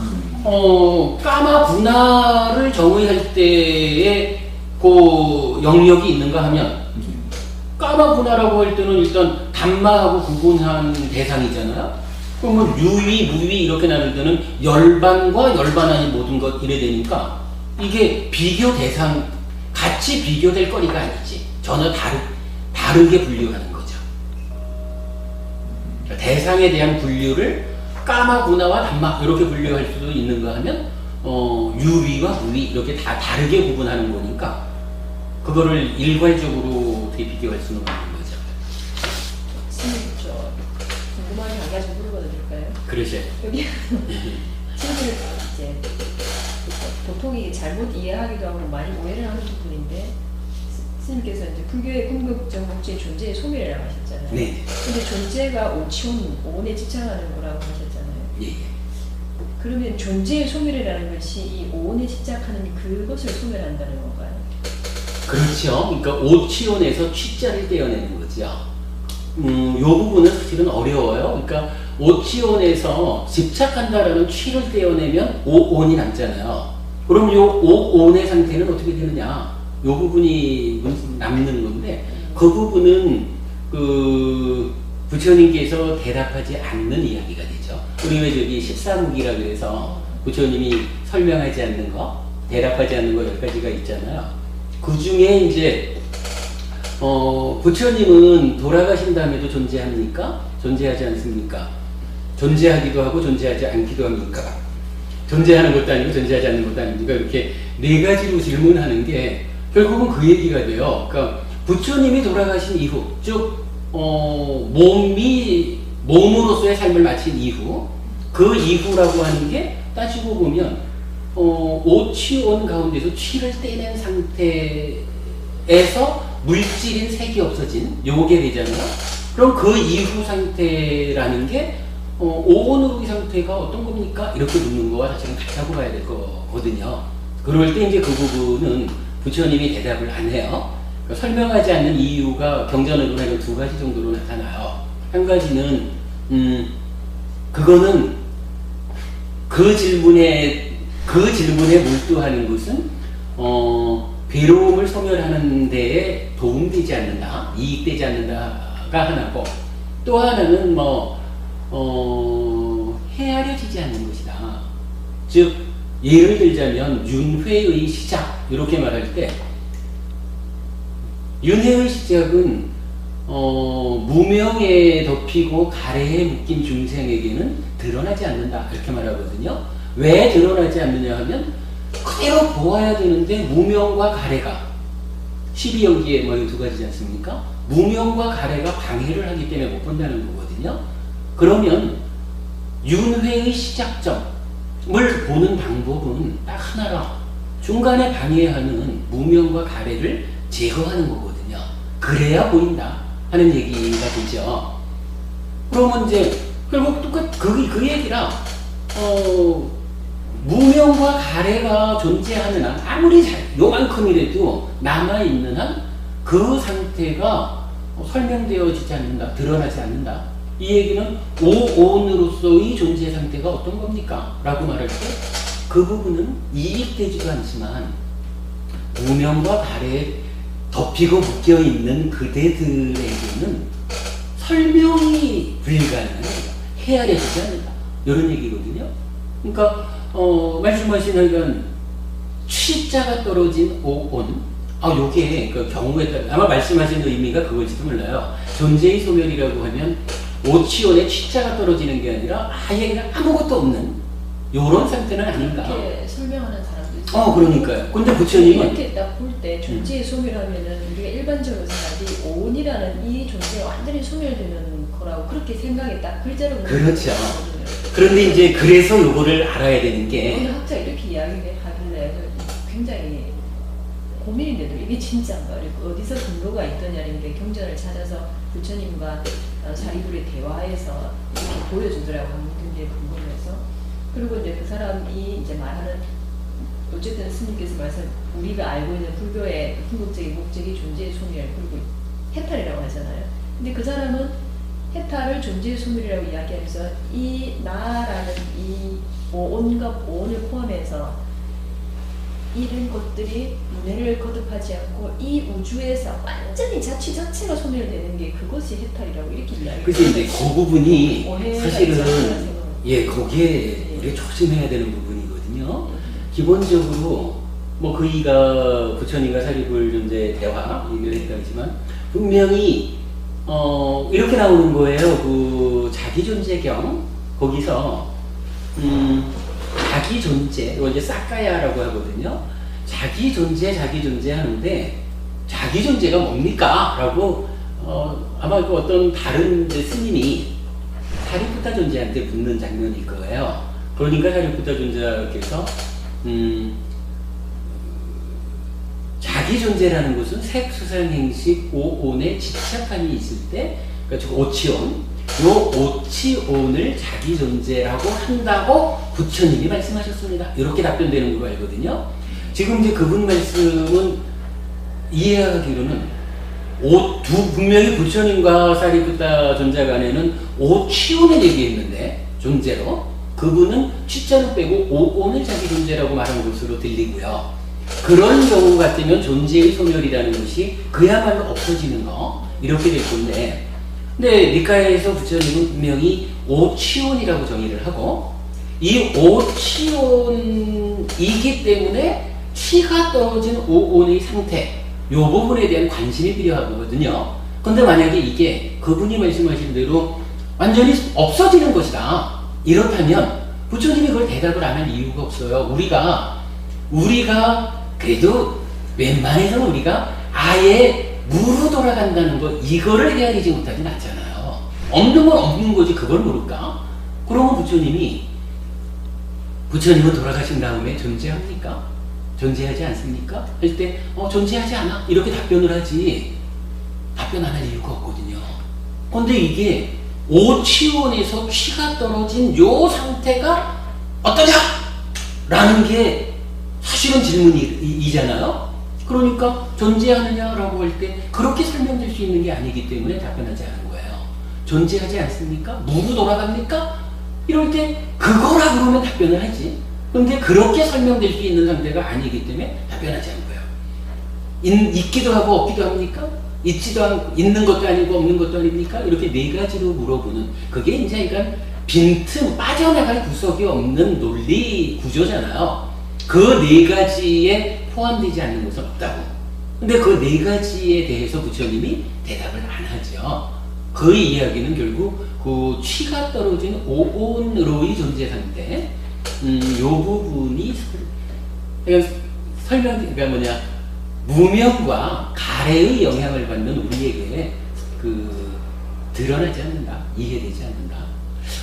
Speaker 2: 까마구나를 정의할 때에 그 영역이 있는가 하면 까마구나라고 할 때는 일단 단마하고 구분한 대상이잖아요. 그러면 유위, 무위 이렇게 나눌 때는 열반과 열반 아닌 모든 것 이래 되니까 이게 비교 대상, 같이 비교될 거리가 아니지. 전혀 다르게 분류하는 거죠. 그러니까 대상에 대한 분류를 까마구나와 단마 이렇게 분류할 수도 있는가 하면 유위와 무위 이렇게 다 다르게 구분하는 거니까 그거를 일괄적으로 어떻게 비교할 수는 없는 거죠.
Speaker 3: 저 궁금한 게 한 가지 물어봐도 될까요?
Speaker 2: 그러죠.
Speaker 3: 여기 친구들 이제 보통 이게 잘못 이해하기도 하고 많이 오해를 하는 부분인데 스님께서 이제 불교의 궁극적 목적이 존재의 소멸이라고 하셨잖아요.
Speaker 2: 네.
Speaker 3: 근데 존재가 오온에 집착하는 거라고 하셨잖아요.
Speaker 2: 예.
Speaker 3: 그러면 존재의 소멸이라는 것이 이 오온에 집착하는 그것을 소멸한다는 건가요?
Speaker 2: 그렇죠. 그러니까 오치원에서 취자를 떼어내는 거죠. 요 부분은 사실은 어려워요. 그러니까 오치원에서 집착한다라는 취를 떼어내면 오온이 남잖아요. 그럼 요 오온의 상태는 어떻게 되느냐? 요 부분이 남는 건데 그 부분은 그 부처님께서 대답하지 않는 이야기가 되죠. 우리 왜 저기 14무기라 그래서 부처님이 설명하지 않는 거, 대답하지 않는 거 10가지가 있잖아요. 그 중에 이제 부처님은 돌아가신 다음에도 존재합니까? 존재하지 않습니까? 존재하기도 하고 존재하지 않기도 합니까? 존재하는 것도 아니고 존재하지 않는 것도 아닙니까? 이렇게 4가지로 질문하는 게 결국은 그 얘기가 돼요. 그러니까 부처님이 돌아가신 이후, 즉 몸으로서의 삶을 마친 이후, 그 이후라고 하는 게 따지고 보면 오취온 가운데서 취를 떼낸 상태에서 물질인 색이 없어진 요게 되잖아요. 그럼 그 이후 상태라는 게 오온으로 이 상태가 어떤 겁니까? 이렇게 묻는 거와 사실은 같다고 봐야 될 거거든요. 그럴 때 이제 그 부분은 부처님이 대답을 안 해요. 그러니까 설명하지 않는 이유가 경전으로 하면 2가지 정도로 나타나요. 한 가지는 그거는 그 질문에 몰두하는 것은 괴로움을 소멸하는 데에 도움되지 않는다, 이익되지 않는다가 하나고, 또 하나는 헤아려지지 않는 것이다. 즉 예를 들자면 윤회의 시작 이렇게 말할 때 윤회의 시작은 무명에 덮이고 가래에 묶인 중생에게는 드러나지 않는다 이렇게 말하거든요. 왜 드러나지 않느냐 하면 그대로 보아야 되는데 무명과 가래가 12연기에 2가지지 않습니까? 무명과 가래가 방해를 하기 때문에 못 본다는 거거든요. 그러면 윤회의 시작점을 보는 방법은 딱 하나라. 중간에 방해하는 무명과 가래를 제거하는 거거든요. 그래야 보인다 하는 얘기가 되죠. 그러면 이제 결국 똑같 그 얘기라 무명과 가래가 존재하는 한 아무리 요만큼이라도 남아있는 한 그 상태가 설명되어지지 않는다, 드러나지 않는다. 이 얘기는 오온으로서의 존재 상태가 어떤 겁니까? 라고 말할 때 그 부분은 이익되지도 않지만 무명과 가래에 덮이고 묶여있는 그대들에게는 설명이 불가능한 헤아려지지 않는다. 이런 얘기거든요. 그러니까 말씀하신 하여간 취자가 떨어진 오온, 요게 그 경우에 따라 아마 말씀하신 의미가 그걸지도 몰라요. 존재의 소멸이라고 하면 오치온에 취자가 떨어지는 게 아니라 아예 그냥 아무것도 없는 요런 상태는 아닌가.
Speaker 3: 이렇게 설명하는 사람도 있어요.
Speaker 2: 그러니까요. 근데 부처님은
Speaker 3: 이렇게 딱 볼 때 존재의 소멸하면은 우리가 일반적으로 생각하기 오온이라는 이 존재가 완전히 소멸되는 거라고 그렇게 생각이 딱 글자로
Speaker 2: 그렇죠. 그런데 이제 그래서 요거를 알아야 되는 게
Speaker 3: 오늘 학자 이렇게 이야기를 하길래 굉장히 고민인데도 이게 진짜인가? 어디서 근거가 있더냐는 게 경전을 찾아서 부처님과 사리불의 대화에서 이렇게 보여주더라고 하는 굉장히 궁금해서. 그리고 이제 그 사람이 이제 말하는 어쨌든 스님께서 말씀 우리가 알고 있는 불교의 궁극적인 목적이 존재의 소멸 그리고 해탈이라고 하잖아요. 근데 그 사람은 해탈을 존재의 소멸이라고 이야기하면서 이 나라는 이 온과 오온을 포함해서 이런 것들이 문해를 거듭하지 않고 이 우주에서 완전히 자취 자체가 소멸되는 게 그것이 해탈이라고 이렇게 이야기해요.
Speaker 2: 그래서 이제 그 부분이 사실은 거기에 우리가 조심해야 되는 부분이거든요. 기본적으로 뭐 그이가 부처님과 사리불 존재 대화 얘기를 했다지만 분명히 이렇게 나오는 거예요. 그 자기 존재경 거기서 자기 존재, 이거 이제 사카야라고 하거든요. 자기 존재 하는데 자기 존재가 뭡니까? 라고 아마 그 어떤 다른 이제 스님이 사리푸타 존재한테 묻는 장면일 거예요. 그러니까 사리푸타 존재께서 자기 존재라는 것은 색수상행식 오온의 집착함이 있을 때, 그러니까 즉 오치온, 요 오치온을 자기 존재라고 한다고 부처님이 말씀하셨습니다. 이렇게 답변되는 걸로 알거든요. 지금 이제 그분 말씀은 이해하기로는 분명히 부처님과 사리푸타 존재 간에는 오치온을 얘기했는데 존재로 그분은 취자를 빼고 오온을 자기 존재라고 말한 것으로 들리고요. 그런 경우 같으면 존재의 소멸이라는 것이 그야말로 없어지는 거 이렇게 될 건데, 근데 니카야에서 부처님은 분명히 오치온이라고 정의를 하고 이 오치온이기 때문에 치가 떨어진 오온의 상태 요 부분에 대한 관심이 필요하거든요. 근데 만약에 이게 그분이 말씀하신 대로 완전히 없어지는 것이다 이렇다면 부처님이 그걸 대답을 안 할 이유가 없어요. 우리가 그래도 웬만해서는 우리가 아예 무로 돌아간다는 거 이거를 헤아리지 못하진 않잖아요. 없는 건 없는 거지 그걸 모를까? 그러면 부처님은 돌아가신 다음에 존재합니까? 존재하지 않습니까? 할 때 존재하지 않아 이렇게 답변을 하지 답변 안 할 이유가 없거든요. 근데 이게 오치온에서 취가 떨어진 요 상태가 어떠냐? 라는 게 사실은 질문이잖아요. 그러니까 존재하느냐라고 할 때 그렇게 설명될 수 있는 게 아니기 때문에 답변하지 않은 거예요. 존재하지 않습니까? 무로 돌아갑니까? 이럴 때 그거라 그러면 답변을 하지. 근데 그렇게 설명될 수 있는 상태가 아니기 때문에 답변하지 않은 거예요. 있기도 하고 없기도 합니까? 있지도 않고 있는 것도 아니고 없는 것도 아닙니까? 이렇게 네 가지로 물어보는 그게 이제 그러니까 빈틈 빠져나갈 구석이 없는 논리 구조잖아요. 그 네 가지에 포함되지 않는 것은 없다고. 근데 그 네 가지에 대해서 부처님이 대답을 안 하죠. 그 이야기는 결국 그 취가 떨어진 오온으로의 존재 상태, 요 부분이 그러니까 무명과 가래의 영향을 받는 우리에게 드러나지 않는다, 이해되지 않는다.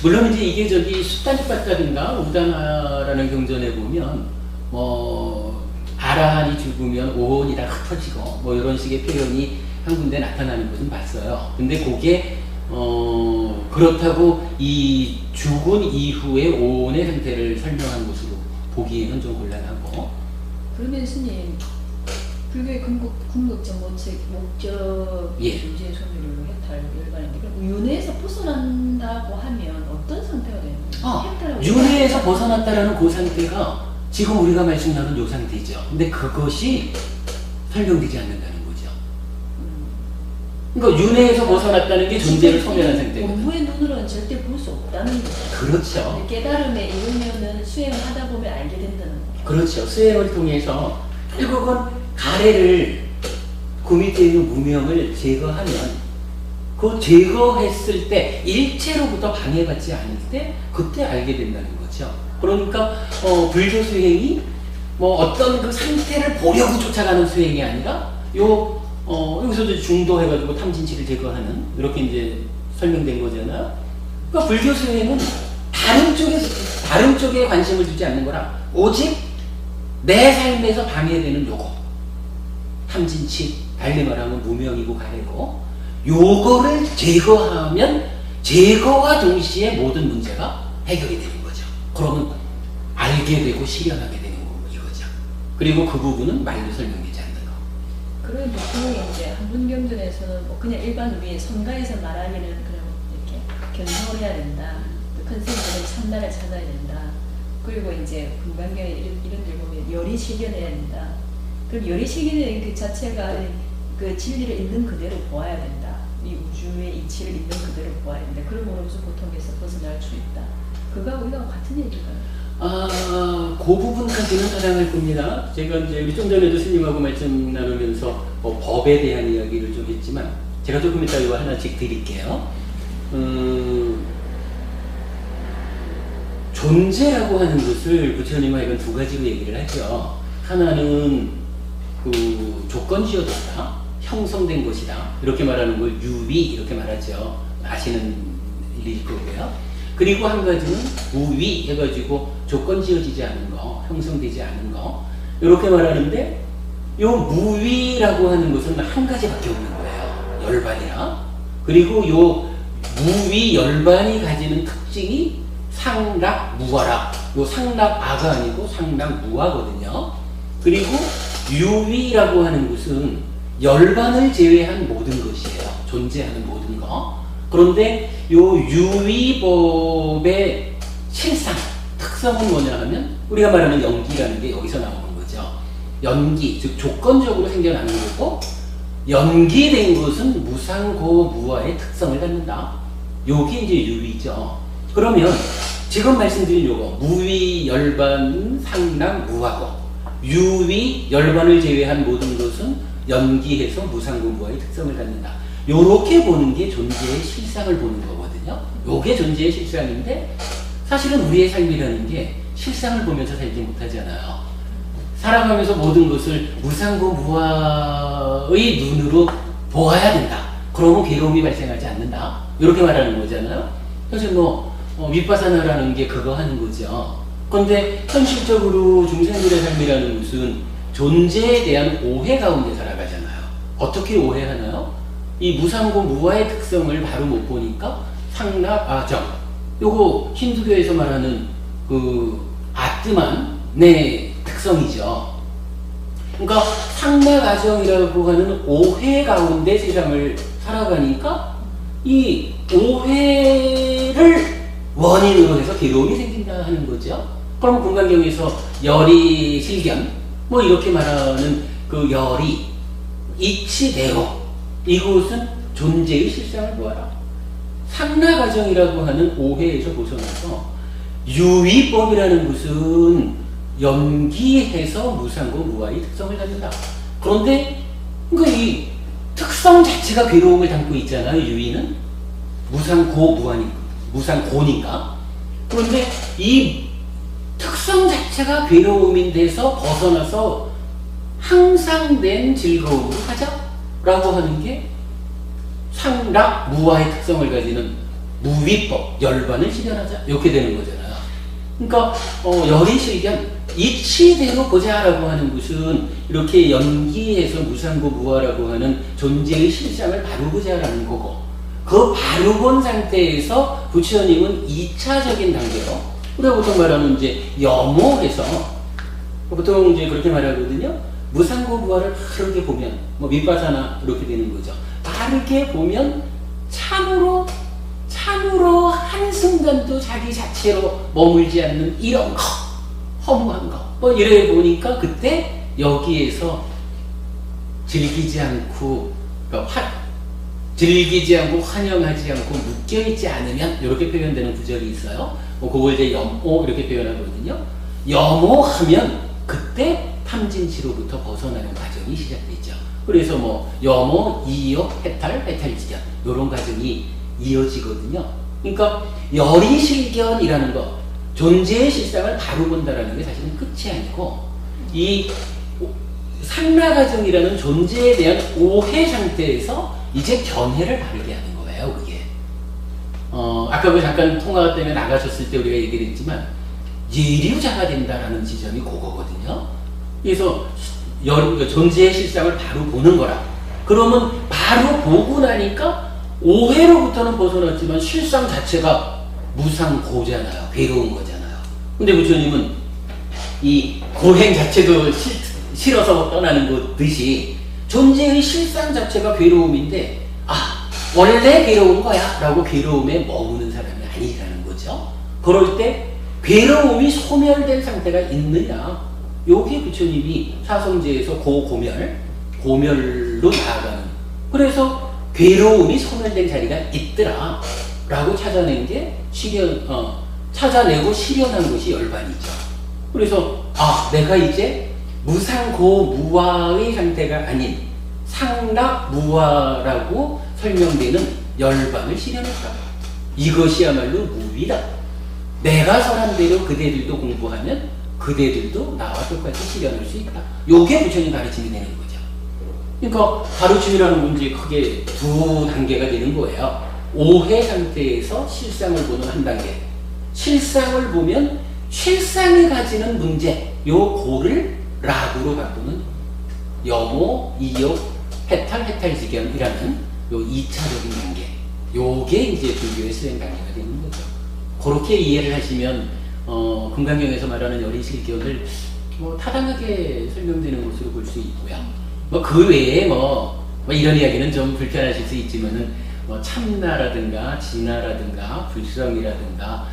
Speaker 2: 물론 이제 이게 저기 숫단집밭다든가 우다나라는 경전에 보면 뭐 아라한이 죽으면 오온이 다 흩어지고 뭐 이런 식의 표현이 한 군데 나타나는 것은 봤어요. 근데 그게 그렇다고 이 죽은 이후의 오온의 상태를 설명한 것으로 보기에는 좀 곤란하고.
Speaker 3: 그러면 스님 불교의 궁극적 목적
Speaker 2: 예.
Speaker 3: 존재의 소멸로 해탈 열반인데 그럼 윤회에서 벗어난다고 하면 어떤 상태가 되는 거예요? 해탈하고
Speaker 2: 윤회에서 벗어났다라는 그 상태가 지금 우리가 말씀 나눈 요 상태죠. 근데 그것이 설명되지 않는다는 거죠. 그러니까 윤회에서 벗어났다는 게 존재를 소멸한 상태거든요.
Speaker 3: 공부의 눈으로는 절대 볼 수 없다는 거죠.
Speaker 2: 그렇죠.
Speaker 3: 깨달음에 이르면은 수행을 하다 보면 알게 된다는 거죠.
Speaker 2: 그렇죠. 수행을 통해서 결국은 가래를 그 밑에 있는 무명을 제거하면 그 제거했을 때 일체로부터 방해받지 않을 때 그때 알게 된다는 거죠. 그러니까 불교 수행이 뭐 어떤 그 상태를 보려고 쫓아가는 수행이 아니라 여기서도 중도해가지고 탐진치를 제거하는 이렇게 이제 설명된 거잖아요. 그러니까 불교 수행은 다른 쪽에 관심을 두지 않는 거라 오직 내 삶에서 방해되는 요거 탐진치 달리 말하면 무명이고 가래고 요거를 제거하면 제거와 동시에 모든 문제가 해결이 되는 거죠. 그러면 알게 되고 실현하게 되는 거고 이거죠. 그리고 그 부분은 말로 설명되지 않는 거.
Speaker 3: 그런 보통 이제 한분경전에서는 뭐 그냥 일반 우리 성가에서 말하기는 그냥 이렇게 견성을 해야 된다. 또 컨셉은 참나를 찾아야 된다. 그리고 이제 금강경에 이런 데 보면 열이 실현해야 된다. 그럼 열이 실현의 그 자체가 그 진리를 있는 그대로 보아야 된다. 이 우주의 이치를 있는 그대로 보아야 된다. 그럼으로써 고통에서 벗어날 수 있다. 그거하고 이거하고 같은 얘기인가요?
Speaker 2: 그 부분까지는 사랑할 겁니다. 제가 이제 우리 좀 전에도 스님하고 말씀 나누면서 법에 대한 이야기를 좀 했지만 제가 조금 이따 이거 하나씩 드릴게요. 존재라고 하는 것을 부처님과 이건 두 가지로 얘기를 하죠. 하나는 그 조건지어졌다, 형성된 것이다 이렇게 말하는 걸 유비 이렇게 말하죠. 아시는 일일 거고요. 그리고 한 가지는 무위 해가지고 조건지어지지 않은 거, 형성되지 않은 거 이렇게 말하는데 요 무위라고 하는 것은 한 가지밖에 없는 거예요. 열반이라. 그리고 요 무위 열반이 가지는 특징이 상락, 무아락. 요 상락 아가 아니고 상락 무아거든요. 그리고 유위라고 하는 것은 열반을 제외한 모든 것이에요. 존재하는 모든 거. 그런데 요 유위법의 실상, 특성은 뭐냐 하면 우리가 말하는 연기라는 게 여기서 나오는 거죠. 연기, 즉 조건적으로 생겨나는 거고 연기된 것은 무상고무아의 특성을 갖는다. 요게 이제 유위죠. 그러면 지금 말씀드린 요거 무위, 열반, 상락, 무하고 유위, 열반을 제외한 모든 것은 연기해서 무상고무아의 특성을 갖는다. 요렇게 보는 게 존재의 실상을 보는 거거든요. 요게 존재의 실상인데 사실은 우리의 삶이라는 게 실상을 보면서 살지 못하잖아요. 살아가면서 모든 것을 무상고무아의 눈으로 보아야 된다. 그러면 괴로움이 발생하지 않는다. 이렇게 말하는 거잖아요. 사실 윗바사나라는 게 그거 하는 거죠. 그런데 현실적으로 중생들의 삶이라는 것은 존재에 대한 오해 가운데 살아가잖아요. 어떻게 오해하나요? 이 무상고 무아의 특성을 바로 못 보니까 상락, 아정. 요거 힌두교에서 말하는 그 아트만의 특성이죠. 그러니까 상락, 아정이라고 하는 오해 가운데 세상을 살아가니까 이 오해를 원인으로 해서 괴로움이 생긴다 하는 거죠. 그럼 금강경에서 열이 실견 뭐 이렇게 말하는 그 열이 이치대어 이것은 존재의 실상을 보아라. 상락아정이라고 하는 오해에서 벗어나서 유위법이라는 것은 연기해서 무상고 무아의 특성을 갖는다. 그런데 그러니까 이 특성 자체가 괴로움을 담고 있잖아요. 유위는 무상고 무상고니까. 그런데 이 특성 자체가 괴로움인데서 벗어나서 항상된 즐거움을 하자라고 하는 게 상락 무아의 특성을 가지는 무위법, 열반을 실현하자. 이렇게 되는 거잖아요. 그러니까 열의실견, 이치대로 보자라고 하는 것은 이렇게 연기해서 무상고 무아라고 하는 존재의 실상을 바로 보자라는 거고, 그 바로 본 상태에서 부처님은 2차적인 단계로, 우리가 보통 말하는 이제 염호해서, 보통 이제 그렇게 말하거든요. 무상고 무아를 바르게 보면, 뭐 밑바사나 이렇게 되는 거죠. 바르게 보면 참으로 한순간도 자기 자체로 머물지 않는 이런 거, 허무한 거, 뭐 이래 보니까 그때 여기에서 즐기지 않고, 즐기지 않고 환영하지 않고 묶여있지 않으면 이렇게 표현되는 구절이 있어요. 뭐 그걸 이제 염호 이렇게 표현하거든요. 염호하면 그때 탐진치로부터 벗어나는 과정이 시작되죠. 그래서 뭐 염호, 이요, 해탈지견 이런 과정이 이어지거든요. 그러니까 열의실견이라는 거, 존재의 실상을 바로 본다라는 게 사실은 끝이 아니고, 이 상라과정이라는 존재에 대한 오해 상태에서 이제 견해를 바르게 하는 거예요, 그게. 아까 그 잠깐 통화 때문에 나가셨을 때 우리가 얘기를 했지만, 예류자가 된다라는 지점이 그거거든요. 그래서 존재의 실상을 바로 보는 거라. 그러면 바로 보고 나니까 오해로부터는 벗어났지만 실상 자체가 무상고잖아요. 괴로운 거잖아요. 근데 부처님은 이 고행 자체도 싫어서 떠나는 듯이 존재의 실상 자체가 괴로움인데, 원래 괴로운 거야 라고 괴로움에 머무는 사람이 아니라는 거죠. 그럴 때 괴로움이 소멸된 상태가 있느냐, 요게 부처님이 사성제에서 고멸로 나아가는, 그래서 괴로움이 소멸된 자리가 있더라 라고 찾아낸 게 찾아내고 실현한 것이 열반이죠. 그래서 내가 이제 무상고무아의 상태가 아닌 상락무아라고 설명되는 열반을 실현했다. 이것이야말로 무위다. 내가 설한 대로 그대들도 공부하면 그대들도 나와 똑같이 실현할 수 있다. 요게 부처님 가르침이 되는 거죠. 그러니까 가르침이라는 건 이제 크게 두 단계가 되는 거예요. 오해 상태에서 실상을 보는 한 단계. 실상을 보면 실상이 가지는 문제, 요 고를 락으로 바꾸는 염호, 이요, 해탈지견이라는 요 2차적인 단계. 요게 이제 불교의 수행 단계가 되는 거죠. 그렇게 이해를 하시면 금강경에서 말하는 열의실견을 뭐 타당하게 설명되는 것으로 볼 수 있고요. 뭐 그 외에 뭐 이런 이야기는 좀 불편하실 수 있지만은 뭐 참나라든가 진나라든가 불성이라든가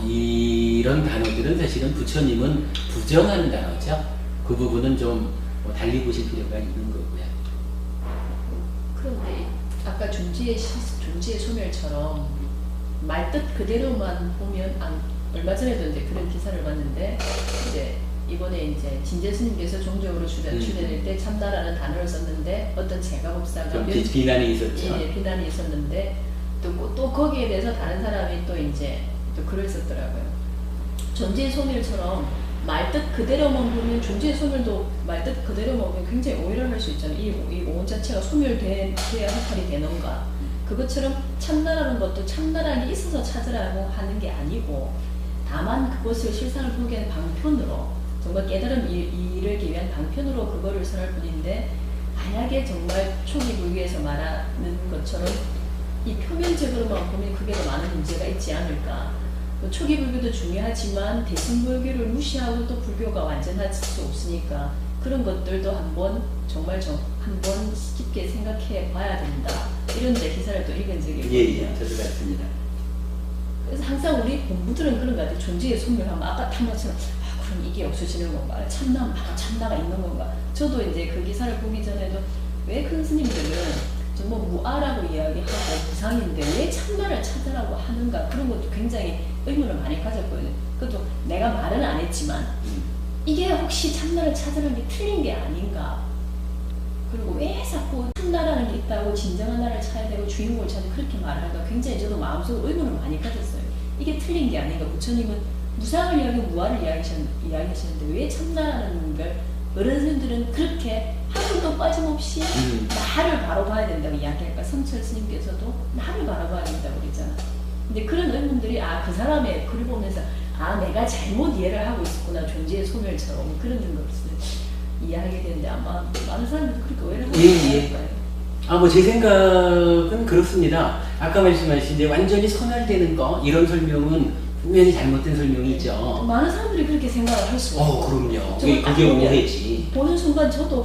Speaker 2: 이런 단어들은 사실은 부처님은 부정하는 단어죠. 그 부분은 좀 달리 보실 필요가 있는 거고요.
Speaker 3: 그런데 아까 존재의 소멸처럼 말뜻 그대로만 보면 얼마 전에도 이제 그런 기사를 봤는데, 이제 이번에 이제 진제 스님께서 종적으로 출연할 때 참다라는 단어를 썼는데 어떤 제가법사가
Speaker 2: 비난이 있었죠.
Speaker 3: 예, 비난이 있었는데 또 거기에 대해서 다른 사람이 또 이제 또 글을 썼더라고요. 존재의 소멸처럼 말뜻 그대로만 보면 존재의 소멸도 말뜻 그대로만 보면 굉장히 오해를 할 수 있잖아요. 이 오온 자체가 소멸돼야 해탈이 되는가. 그것처럼 참나라는 것도 참나라는 게 있어서 찾으라고 하는 게 아니고, 다만 그것을 실상을 보기에는 방편으로, 정말 깨달음 이르기 위한 방편으로 그거를 설할 뿐인데, 만약에 정말 초기 불교에서 말하는 것처럼 이 표면적으로만 보면 그게 더 많은 문제가 있지 않을까. 초기 불교도 중요하지만 대승불교를 무시하고 또 불교가 완전할 수 없으니까 그런 것들도 한번 한번 깊게 생각해 봐야 된다. 이런 데 기사를 또 읽은 적이 있거든요.
Speaker 2: 예, 저도 같습니다.
Speaker 3: 그래서 항상 우리 공부들은 그런 것 같아요. 존재의 소멸하면 아까 탐나처럼 그럼 이게 없어지는 건가? 참나가 있는 건가? 저도 이제 그 기사를 보기 전에도 왜 큰 스님들은 정말 무아라고 이야기하고 무상인데 왜 참나를 찾으라고 하는가? 그런 것도 굉장히 의문을 많이 가졌거든요. 그것도 내가 말은 안 했지만 이게 혹시 참나를 찾으라는 게 틀린 게 아닌가? 그리고 왜 자꾸 참나라는 게 있다고 진정한 나를 찾아야 되고 주인공을 찾아 그렇게 말할까? 굉장히 저도 마음속으로 의문을 많이 가졌어요. 이게 틀린 게 아닌가? 부처님은 무상을 이야기하고 무아를 이야기하시는데 왜 참나라는 걸 어른들은 그렇게 하루도 빠짐없이 나를 바로 봐야 된다고 이야기할까? 성철 스님께서도 나를 바라봐야 된다고 그랬잖아. 근데 그런 의문들이 그 사람의 글을 보면서 내가 잘못 이해를 하고 있었구나, 존재의 소멸처럼 그런 것을 이해하게 되는데 아마 많은 사람들도 그렇게 오해를 하고 있을 거예요.
Speaker 2: 뭐 제 생각은 그렇습니다. 아까 말씀하신 이제 완전히 소멸되는 거 이런 설명은 분명히 잘못된 설명이죠.
Speaker 3: 많은 사람들이 그렇게 생각을 할 수가 있고.
Speaker 2: 그럼요.
Speaker 3: 저는
Speaker 2: 그게 오해지.
Speaker 3: 보는 순간 저도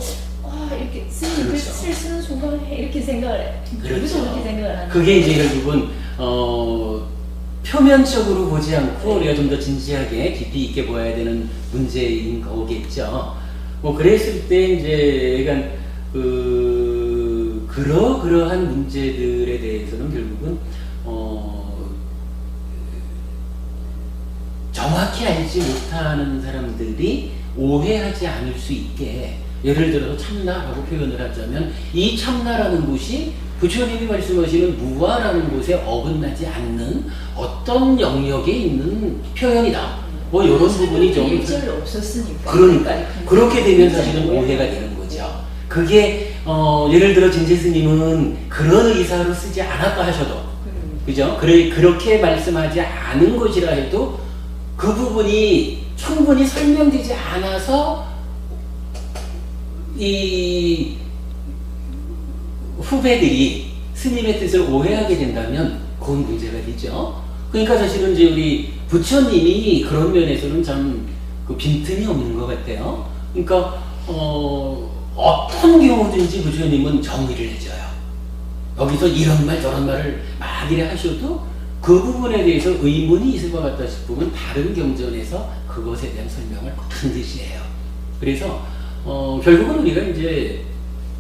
Speaker 3: 이렇게 쓰는
Speaker 2: 그렇죠.
Speaker 3: 글씨를 쓰는 순간 이렇게 생각을 해.
Speaker 2: 그렇죠.
Speaker 3: 그렇게 생각을 하는.
Speaker 2: 그게 이제 결국은 표면적으로 보지 않고 우리가 좀 더 진지하게 깊이 있게 보아야 되는 문제인 거겠죠. 뭐 그랬을 때 이제 약간 그러한 문제들에 대해서는 결국은 정확히 알지 못하는 사람들이 오해하지 않을 수 있게, 예를 들어서 참나라고 표현을 하자면 이 참나라는 곳이 부처님이 말씀하시는 무아라는 곳에 어긋나지 않는 어떤 영역에 있는 표현이다. 뭐 이런 부분이 좀
Speaker 3: 일절 없었으니까.
Speaker 2: 그러니까 그렇게 되면 사실은 오해가 되는 거죠. 그게 예를 들어 진제 스님은 그런 의사로 쓰지 않았다 하셔도 그죠? 그렇게 말씀하지 않은 것이라 해도 그 부분이 충분히 설명되지 않아서 이 후배들이 스님의 뜻을 오해하게 된다면 그건 문제가 되죠. 그러니까 사실은 이제 우리 부처님이 그런 면에서는 참 그 빈틈이 없는 것 같아요. 그러니까 어떤 경우든지 부처님은 정의를 해줘요. 여기서 이런 말 저런 말을 막 이래 하셔도 그 부분에 대해서 의문이 있을 것 같다 싶으면 다른 경전에서 그것에 대한 설명을 반드시 해요. 그래서 결국은 우리가 이제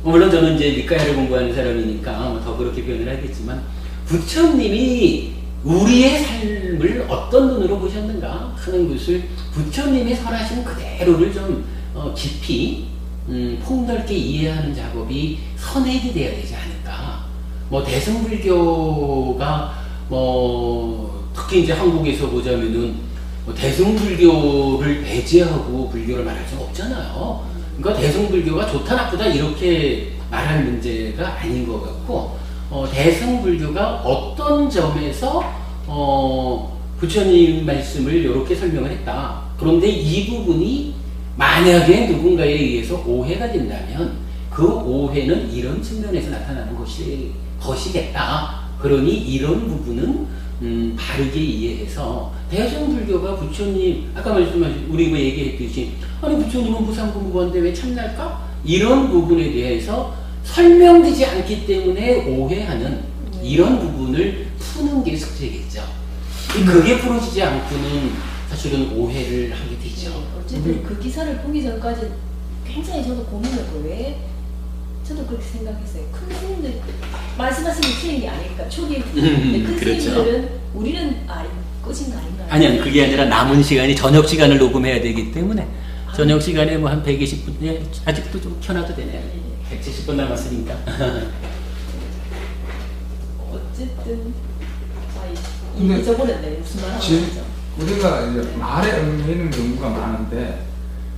Speaker 2: 물론 저는 이제 니까야를 공부하는 사람이니까 더 그렇게 표현을 하겠지만 부처님이 우리의 삶을 어떤 눈으로 보셨는가 하는 것을 부처님이 설하신 그대로를 좀 깊이 폭넓게 이해하는 작업이 선행이 되어야 되지 않을까. 뭐 대승불교가 특히 이제 한국에서 보자면은 대승불교를 배제하고 불교를 말할 수는 없잖아요. 그러니까 대승불교가 좋다 나쁘다 이렇게 말할 문제가 아닌 것 같고 대승불교가 어떤 점에서 부처님 말씀을 이렇게 설명을 했다. 그런데 이 부분이 만약에 누군가에 의해서 오해가 된다면 그 오해는 이런 측면에서 나타나는 것이겠다. 그러니 이런 부분은 바르게 이해해서 대승불교가 부처님 아까 말씀하신 우리 얘기했듯이 아니 부처님은 무상공부한데 왜 참날까? 이런 부분에 대해서 설명되지 않기 때문에 오해하는 이런 부분을 푸는 게 숙제겠죠. 그게 풀어지지 않고는 사실은 오해를 하게 되죠.
Speaker 3: 어쨌든 그 기사를 보기 전까지 굉장히 저도 고민을 했고 왜 저도 그렇게 생각했어요. 큰 스님들 말씀하시는 스님이 아닐까 초기 큰
Speaker 2: 그렇죠.
Speaker 3: 스님들은 우리는 꺼진 거 아닌가?
Speaker 2: 아니요, 그게 아니라 남은 시간이 저녁 시간을 녹음해야 되기 때문에 저녁 시간에 뭐 한 120분 아직도 좀 켜놔도 되네요. 170분 남았으니까.
Speaker 3: 어쨌든
Speaker 1: 근데
Speaker 3: 잊어버렸네. 무슨 말 하는 거죠?
Speaker 1: 우리가 이제 말에 얽매이는 경우가 많은데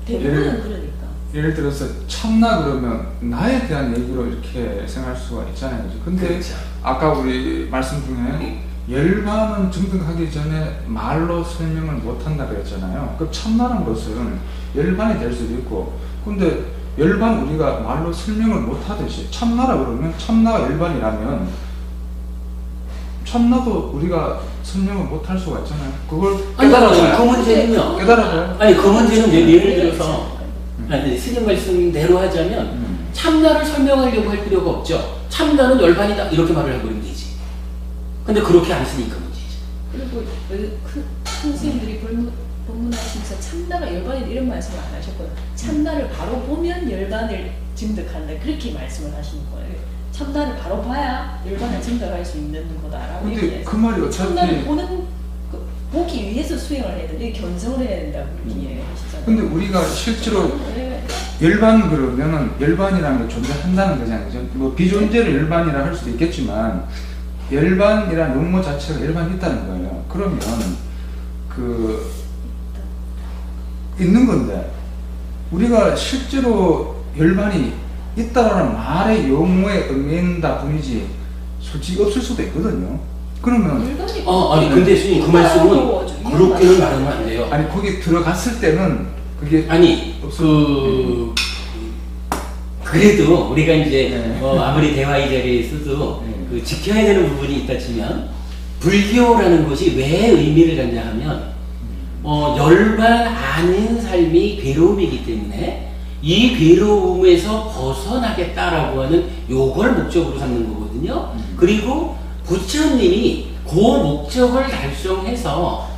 Speaker 3: 대부분은 그러니까.
Speaker 1: 예를 들어서 참나 그러면 나에 대한 얘기로 이렇게 생각할 수가 있잖아요. 근데
Speaker 2: 그렇죠.
Speaker 1: 아까 우리 말씀 중에 열반은 증득하기 전에 말로 설명을 못한다 그랬잖아요. 그 참나라는 것은 열반이 될 수도 있고, 근데 열반 우리가 말로 설명을 못하듯이 참나라 그러면 참나가 열반이라면 참나도 우리가 설명을 못할 수가 있잖아요. 그걸 깨달아봐야.
Speaker 2: 그 문제는요.
Speaker 1: 깨달아봐야.
Speaker 2: 아니 그 문제는 예를 들어서 스님 말씀대로 하자면 참나를 설명하려고 할 필요가 없죠. 참나는 열반이다 이렇게 말을 해버리면 되지. 근데 그렇게 안 쓰니까 문제지.
Speaker 3: 그리고 큰 스님들이 법문하시면서 참나가 열반이다 이런 말씀을 안 하셨고요. 참나를 바로 보면 열반을 증득한다 그렇게 말씀을 하시는 거예요. 참나를 바로 봐야 열반을 증득할 수 있는 거다라고
Speaker 1: 근데
Speaker 3: 얘기해서
Speaker 1: 그 말이 어차피
Speaker 3: 참나를 보기 위해서 수행을 해야 되는데 견성을 해야 된다고 그렇게 이야기하시잖아요.
Speaker 1: 근데 우리가 실제로
Speaker 3: 네.
Speaker 1: 열반 그러면은 열반이라는 게 존재한다는 거잖아요. 그죠? 뭐 비존재를 열반이라 할 수도 있겠지만 열반이라는 용어 자체가 열반이 있다는 거예요. 그러면 있는 건데 우리가 실제로 열반이 있다라는 말의 용어에 얽매인다 뿐이지 솔직히 없을 수도 있거든요. 그러면
Speaker 3: 일반이
Speaker 2: 아니 근데 스님 그 말씀은 그렇게는 말하면 안 돼요.
Speaker 1: 아니 거기 들어갔을 때는 그게
Speaker 2: 아니 그래도 우리가 이제
Speaker 1: 네.
Speaker 2: 아무리 대화 이 자리에 있어도
Speaker 1: 네.
Speaker 2: 그 지켜야 되는 부분이 있다 치면 불교라는 것이 왜 의미를 갖냐 하면 열반 아닌 삶이 괴로움이기 때문에 이 괴로움에서 벗어나겠다라고 하는 요걸 목적으로 삼는 거거든요. 그리고 부처님이 그 목적을 달성해서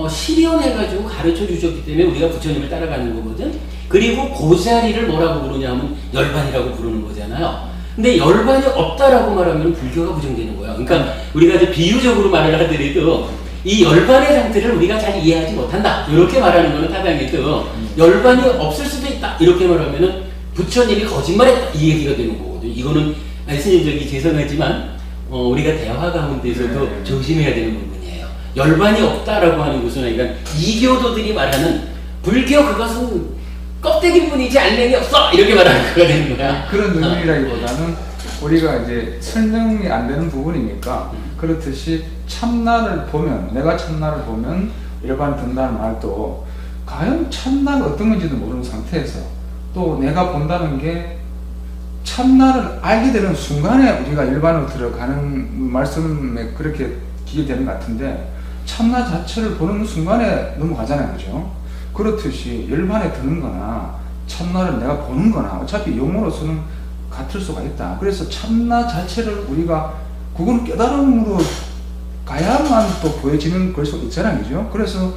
Speaker 2: 실현해가지고 가르쳐 주셨기 때문에 우리가 부처님을 따라가는 거거든. 그리고 그 자리를 뭐라고 부르냐 하면 열반이라고 부르는 거잖아요. 근데 열반이 없다라고 말하면 불교가 부정되는 거예요. 그러니까 우리가 이제 비유적으로 말을 하더라도 이 열반의 상태를 우리가 잘 이해하지 못한다. 이렇게 말하는 거는 타당해도 열반이 없을 수도 있다. 이렇게 말하면은 부처님이 거짓말했다. 이 얘기가 되는 거거든요. 이거는 스님 저기 죄송하지만 우리가 대화 가운데서도
Speaker 1: 네.
Speaker 2: 조심해야 되는 부분이에요. 열반이 없다라고 하는 것은 그러니까 이교도들이 말하는 불교 그것은 껍데기뿐이지 알맹이 없어 이렇게 말하는 거가 되는 거야.
Speaker 1: 그런 의미라기보다는 우리가 이제 설명이 안 되는 부분이니까 그렇듯이 참나를 보면 내가 참나를 보면 일반 든다는 말도 과연 참나가 어떤 건지도 모르는 상태에서 또 내가 본다는 게 참나를 알게 되는 순간에 우리가 일반으로 들어가는 말씀에 그렇게 기계되는 것 같은데 참나 자체를 보는 순간에 넘어가잖아요. 그죠? 그렇듯이 일반에 드는 거나 참나를 내가 보는 거나 어차피 용어로서는 같을 수가 있다. 그래서 참나 자체를 우리가 그건 깨달음으로 가야만 또 보여지는 걸 수 있잖아요. 그죠? 그래서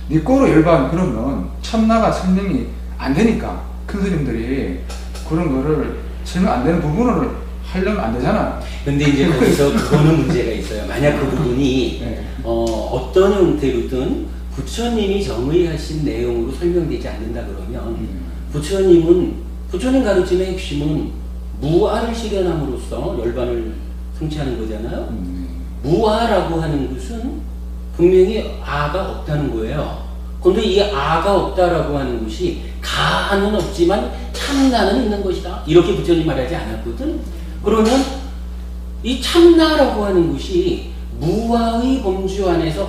Speaker 1: 니꼬로 일반 그러면 참나가 설명이 안 되니까 큰 스님들이 그런 거를 설명 안 되는 부분을 하려면 안 되잖아.
Speaker 2: 근데 이제 거기서 그거는 문제가 있어요. 만약 그 부분이
Speaker 1: 네.
Speaker 2: 어떤 형태로든 부처님이 정의하신 내용으로 설명되지 않는다 그러면 부처님 가르침의 핵심은 무아를 실현함으로써 열반을 성취하는 거잖아요. 무아라고 하는 것은 분명히 아가 없다는 거예요. 그런데 이 아가 없다라고 하는 것이 가는 없지만 참나는 있는 것이다. 이렇게 부처님 말하지 않았거든. 그러면 이 참나라고 하는 것이 무아의 범주 안에서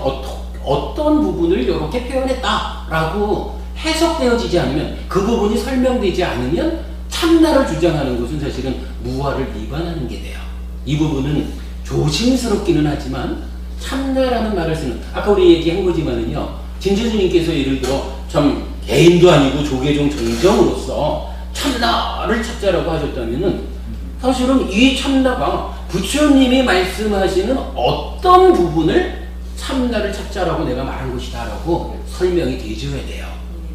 Speaker 2: 어떤 부분을 이렇게 표현했다라고 해석되어지지 않으면 그 부분이 설명되지 않으면 참나를 주장하는 것은 사실은 무아를 위반하는 게 돼요. 이 부분은 조심스럽기는 하지만 참나라는 말을 쓰는 아까 우리 얘기한 거지만은요 진주스님께서 예를 들어 참 개인도 아니고 조계종 정정으로서 참나를 찾자라고 하셨다면은 사실은 이 참나가 부처님이 말씀하시는 어떤 부분을 참나를 찾자라고 내가 말한 것이다 라고 설명이 되줘야 돼요.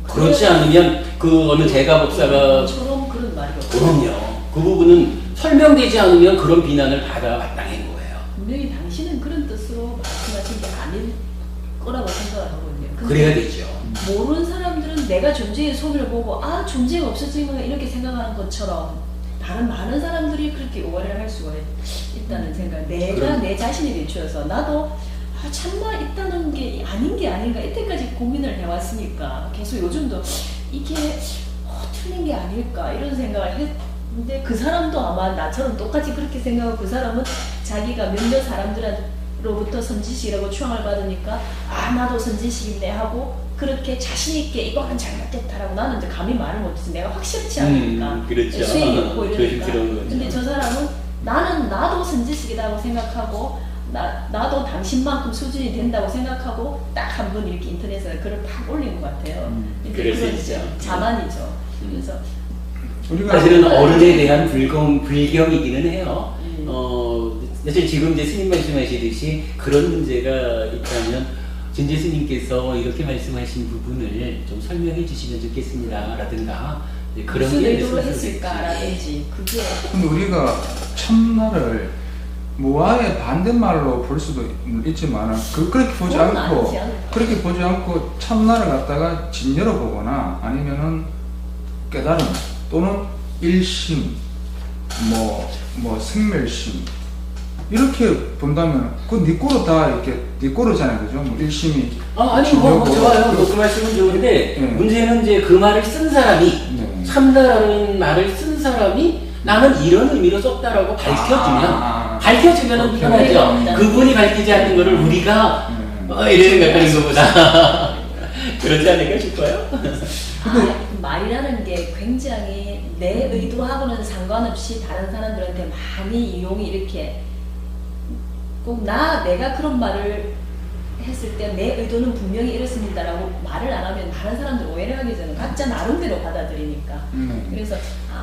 Speaker 2: 그렇지 않으면 그 어느 제가법사가
Speaker 3: 처럼 그런 말이 없어요.
Speaker 2: 그럼요. 그 부분은 설명되지 않으면 그런 비난을 받아 마땅한 거예요.
Speaker 3: 분명히 당신은 그런 뜻으로 말씀하신 게 아닐 거라고 생각하거든요. 근데
Speaker 2: 그래야 되죠.
Speaker 3: 모르는 사람들은 내가 존재의 소리를 보고 존재가 없어지면 이렇게 생각하는 것처럼 다른 많은 사람들이 그렇게 오해를 할 수가 있다는 생각. 내가 내 자신에 비추어서 나도 참나 있다는 게 아닌 게 아닌가 이때까지 고민을 해왔으니까 계속 요즘도 이게 틀린 게 아닐까 이런 생각을 했는데 그 사람도 아마 나처럼 똑같이 그렇게 생각하고 그 사람은 자기가 몇몇 사람들로부터 선지식이라고 추앙을 받으니까 나도 선지식인데 하고 그렇게 자신있게 이거는 잘 맞겠다라고 나는 이제 감히 말을 못해서 내가 확실치 않으니까
Speaker 2: 그렇죠.
Speaker 3: 수행이 없고 이러니까
Speaker 2: 조심스러운 거죠.
Speaker 3: 근데 저 사람은 나도 선지식이라고 생각하고 나도 당신만큼 수준이 된다고 생각하고 딱 한 번 이렇게 인터넷에 글을 팍 올린 것 같아요.
Speaker 2: 그럴 수
Speaker 3: 그건
Speaker 2: 있죠.
Speaker 3: 자만이죠. 그래서
Speaker 1: 우리가
Speaker 2: 사실은 어른에 대한 불경이기는 해요. 사실 지금 이제 스님 말씀하시듯이 그런 문제가 있다면 진재 스님께서 이렇게 말씀하신 부분을 좀 설명해 주시면 좋겠습니다. 라든가 그런
Speaker 3: 무슨
Speaker 2: 게
Speaker 3: 의도로
Speaker 2: 있었을
Speaker 3: 했을까라든지 그게
Speaker 1: 근데 우리가 참나를 무아의 반대말로 볼 수도 있지만 그렇게 보지
Speaker 3: 그건
Speaker 1: 않고
Speaker 3: 아니지 않을까?
Speaker 1: 그렇게 보지 않고 참나를 갖다가 진여로 보거나 아니면은 깨달음 또는 일심 뭐 생멸심 이렇게 본다면 그 니꼬로 다 이렇게 니꼬로잖아요. 그죠? 뭐 일심이
Speaker 2: 아니 좋아요. 그 말씀은 좋은데
Speaker 1: 네.
Speaker 2: 문제는 이제 그 말을 쓴 사람이
Speaker 1: 네.
Speaker 2: 참나라는 말을 쓴 사람이 나는 이런 의미로 썼다라고 밝혀주면 밝혀주면
Speaker 1: 그렇게
Speaker 2: 편하죠.
Speaker 3: 하죠.
Speaker 2: 그분이 밝히지 않는 거를 우리가 이렇게 생각하는 것보다 그렇지 않을까 싶어요.
Speaker 3: 말이라는 게 굉장히 내 의도하고는 상관없이 다른 사람들한테 많이 이용이 이렇게 꼭 내가 그런 말을 했을 때 내 의도는 분명히 이렇습니다라고 말을 안 하면 다른 사람들 오해를 하게 되는 각자 나름대로 받아들이니까. 그래서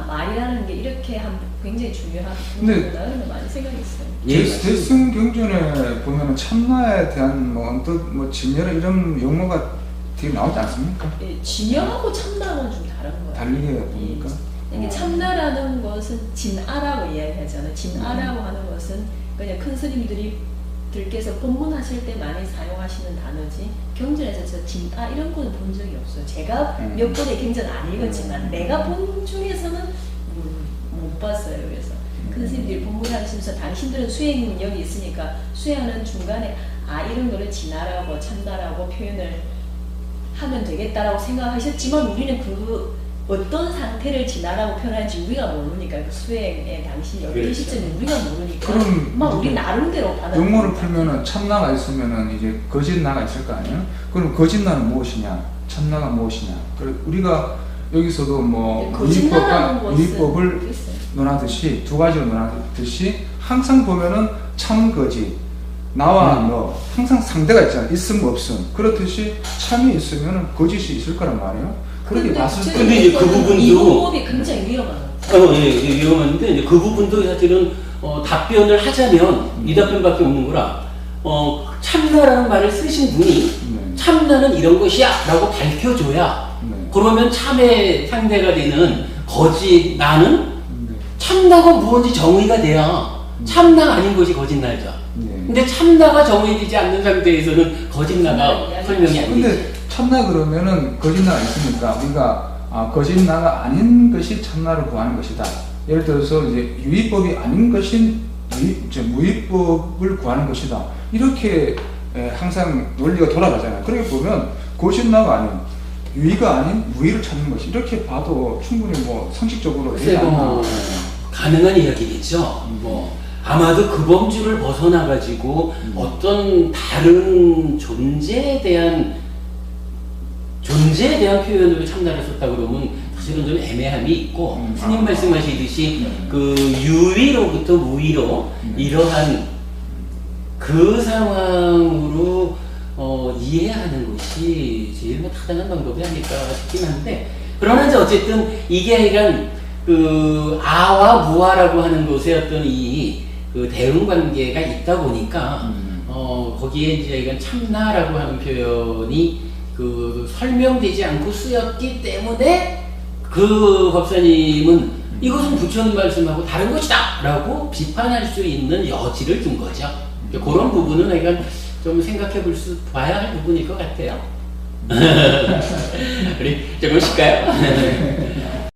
Speaker 3: 말이라는 게 이렇게 굉장히 중요하구나 그런 거 많이 생각했어요.
Speaker 1: 대승 경전에 보면은 참나에 대한 뭐 어떤 뭐 진열 이런 용어가 되게 나오지 않습니까?
Speaker 3: 예, 진여하고 참나하고는 좀 다른 거예요.
Speaker 1: 달리게 보니까.
Speaker 3: 이게 참나라는 것은 진아라고 이야기하잖아요. 진아라고 하는 것은 그냥 큰 스님들께서 법문하실 때 많이 사용하시는 단어지 경전에서 저 진아 이런 거는 본 적이 없어요. 제가 몇 번의 경전 안 읽었지만 내가 본 중에서는 못 봤어요. 그래서 큰 스님들이 법문하시면서 당신들은 수행 능력이 있으니까 수행하는 중간에 이런 거를 진아라고 참나라고 표현을 하면 되겠다라고 생각하셨지만 우리는 그 어떤 상태를 진화라고 표현하는지 우리가 모르니까 그 수행의 당시 어떤 시점에 우리가 모르니까
Speaker 1: 그럼
Speaker 3: 막 우리 나름대로 받아
Speaker 1: 용어를 풀면은 참나가 있으면은 이제 거짓나가 있을 거 아니에요? 그럼 거짓나는 무엇이냐? 참나가 무엇이냐? 우리가 여기서도 뭐 유의법을 논하듯이 두 가지로 논하듯이 항상 보면은 참 거짓 나와 너 항상 상대가 있잖아. 있음 없음. 그렇듯이 참이 있으면 거짓이 있을 거란 말이에요. 그렇게 봤을 때
Speaker 2: 근데 이제 그 부분도
Speaker 3: 이 방법이 굉장히 위험한
Speaker 2: 예, 위험한데 이제 그 부분도 사실은 답변을 하자면 이 답변밖에 없는 거라. 참나라는 말을 쓰신 분이 참나는 이런 것이야라고 밝혀줘야 그러면 참의 상대가 되는 거짓 나는 참나가 무엇인지 정의가 돼야 참나 아닌 것이 거짓나죠. 근데 참나가 정의되지 않는 상태에서는 거짓나가 설명이 안 되지.
Speaker 1: 근데 참나 그러면은 거짓나가 있으니까 우리가 거짓나가 아닌 것이 참나를 구하는 것이다. 예를 들어서 이제 유의법이 아닌 것인 무의법을 구하는 것이다. 이렇게 항상 논리가 돌아가잖아요. 그렇게 보면 거짓나가 아닌 유의가 아닌 무의를 찾는 것이 이렇게 봐도 충분히 뭐 상식적으로 되지 않나.
Speaker 2: 가능한 이야기겠죠. 뭐 아마도 그 범주를 벗어나 가지고 어떤 다른 존재에 대한 표현으로 참나를 썼다 그러면 사실은 좀 애매함이 있고 스님 말씀하시듯이 그 유의로부터 무의로 이러한 그 상황으로 이해하는 것이 제일 타당한 방법이 아닐까 싶긴 한데 그러나 이제 어쨌든 이게 약간 그 아와 무아라고 하는 것에 어떤 그 대응 관계가 있다 보니까 거기에 이제 이건 참나라고 하는 표현이 그 설명되지 않고 쓰였기 때문에 그 법사님은 이것은 부처님 말씀하고 다른 것이다 라고 비판할 수 있는 여지를 둔 거죠. 그런 부분은 내가 좀 생각해 봐야 할 부분일 것 같아요. 우리 조금 쉴까요?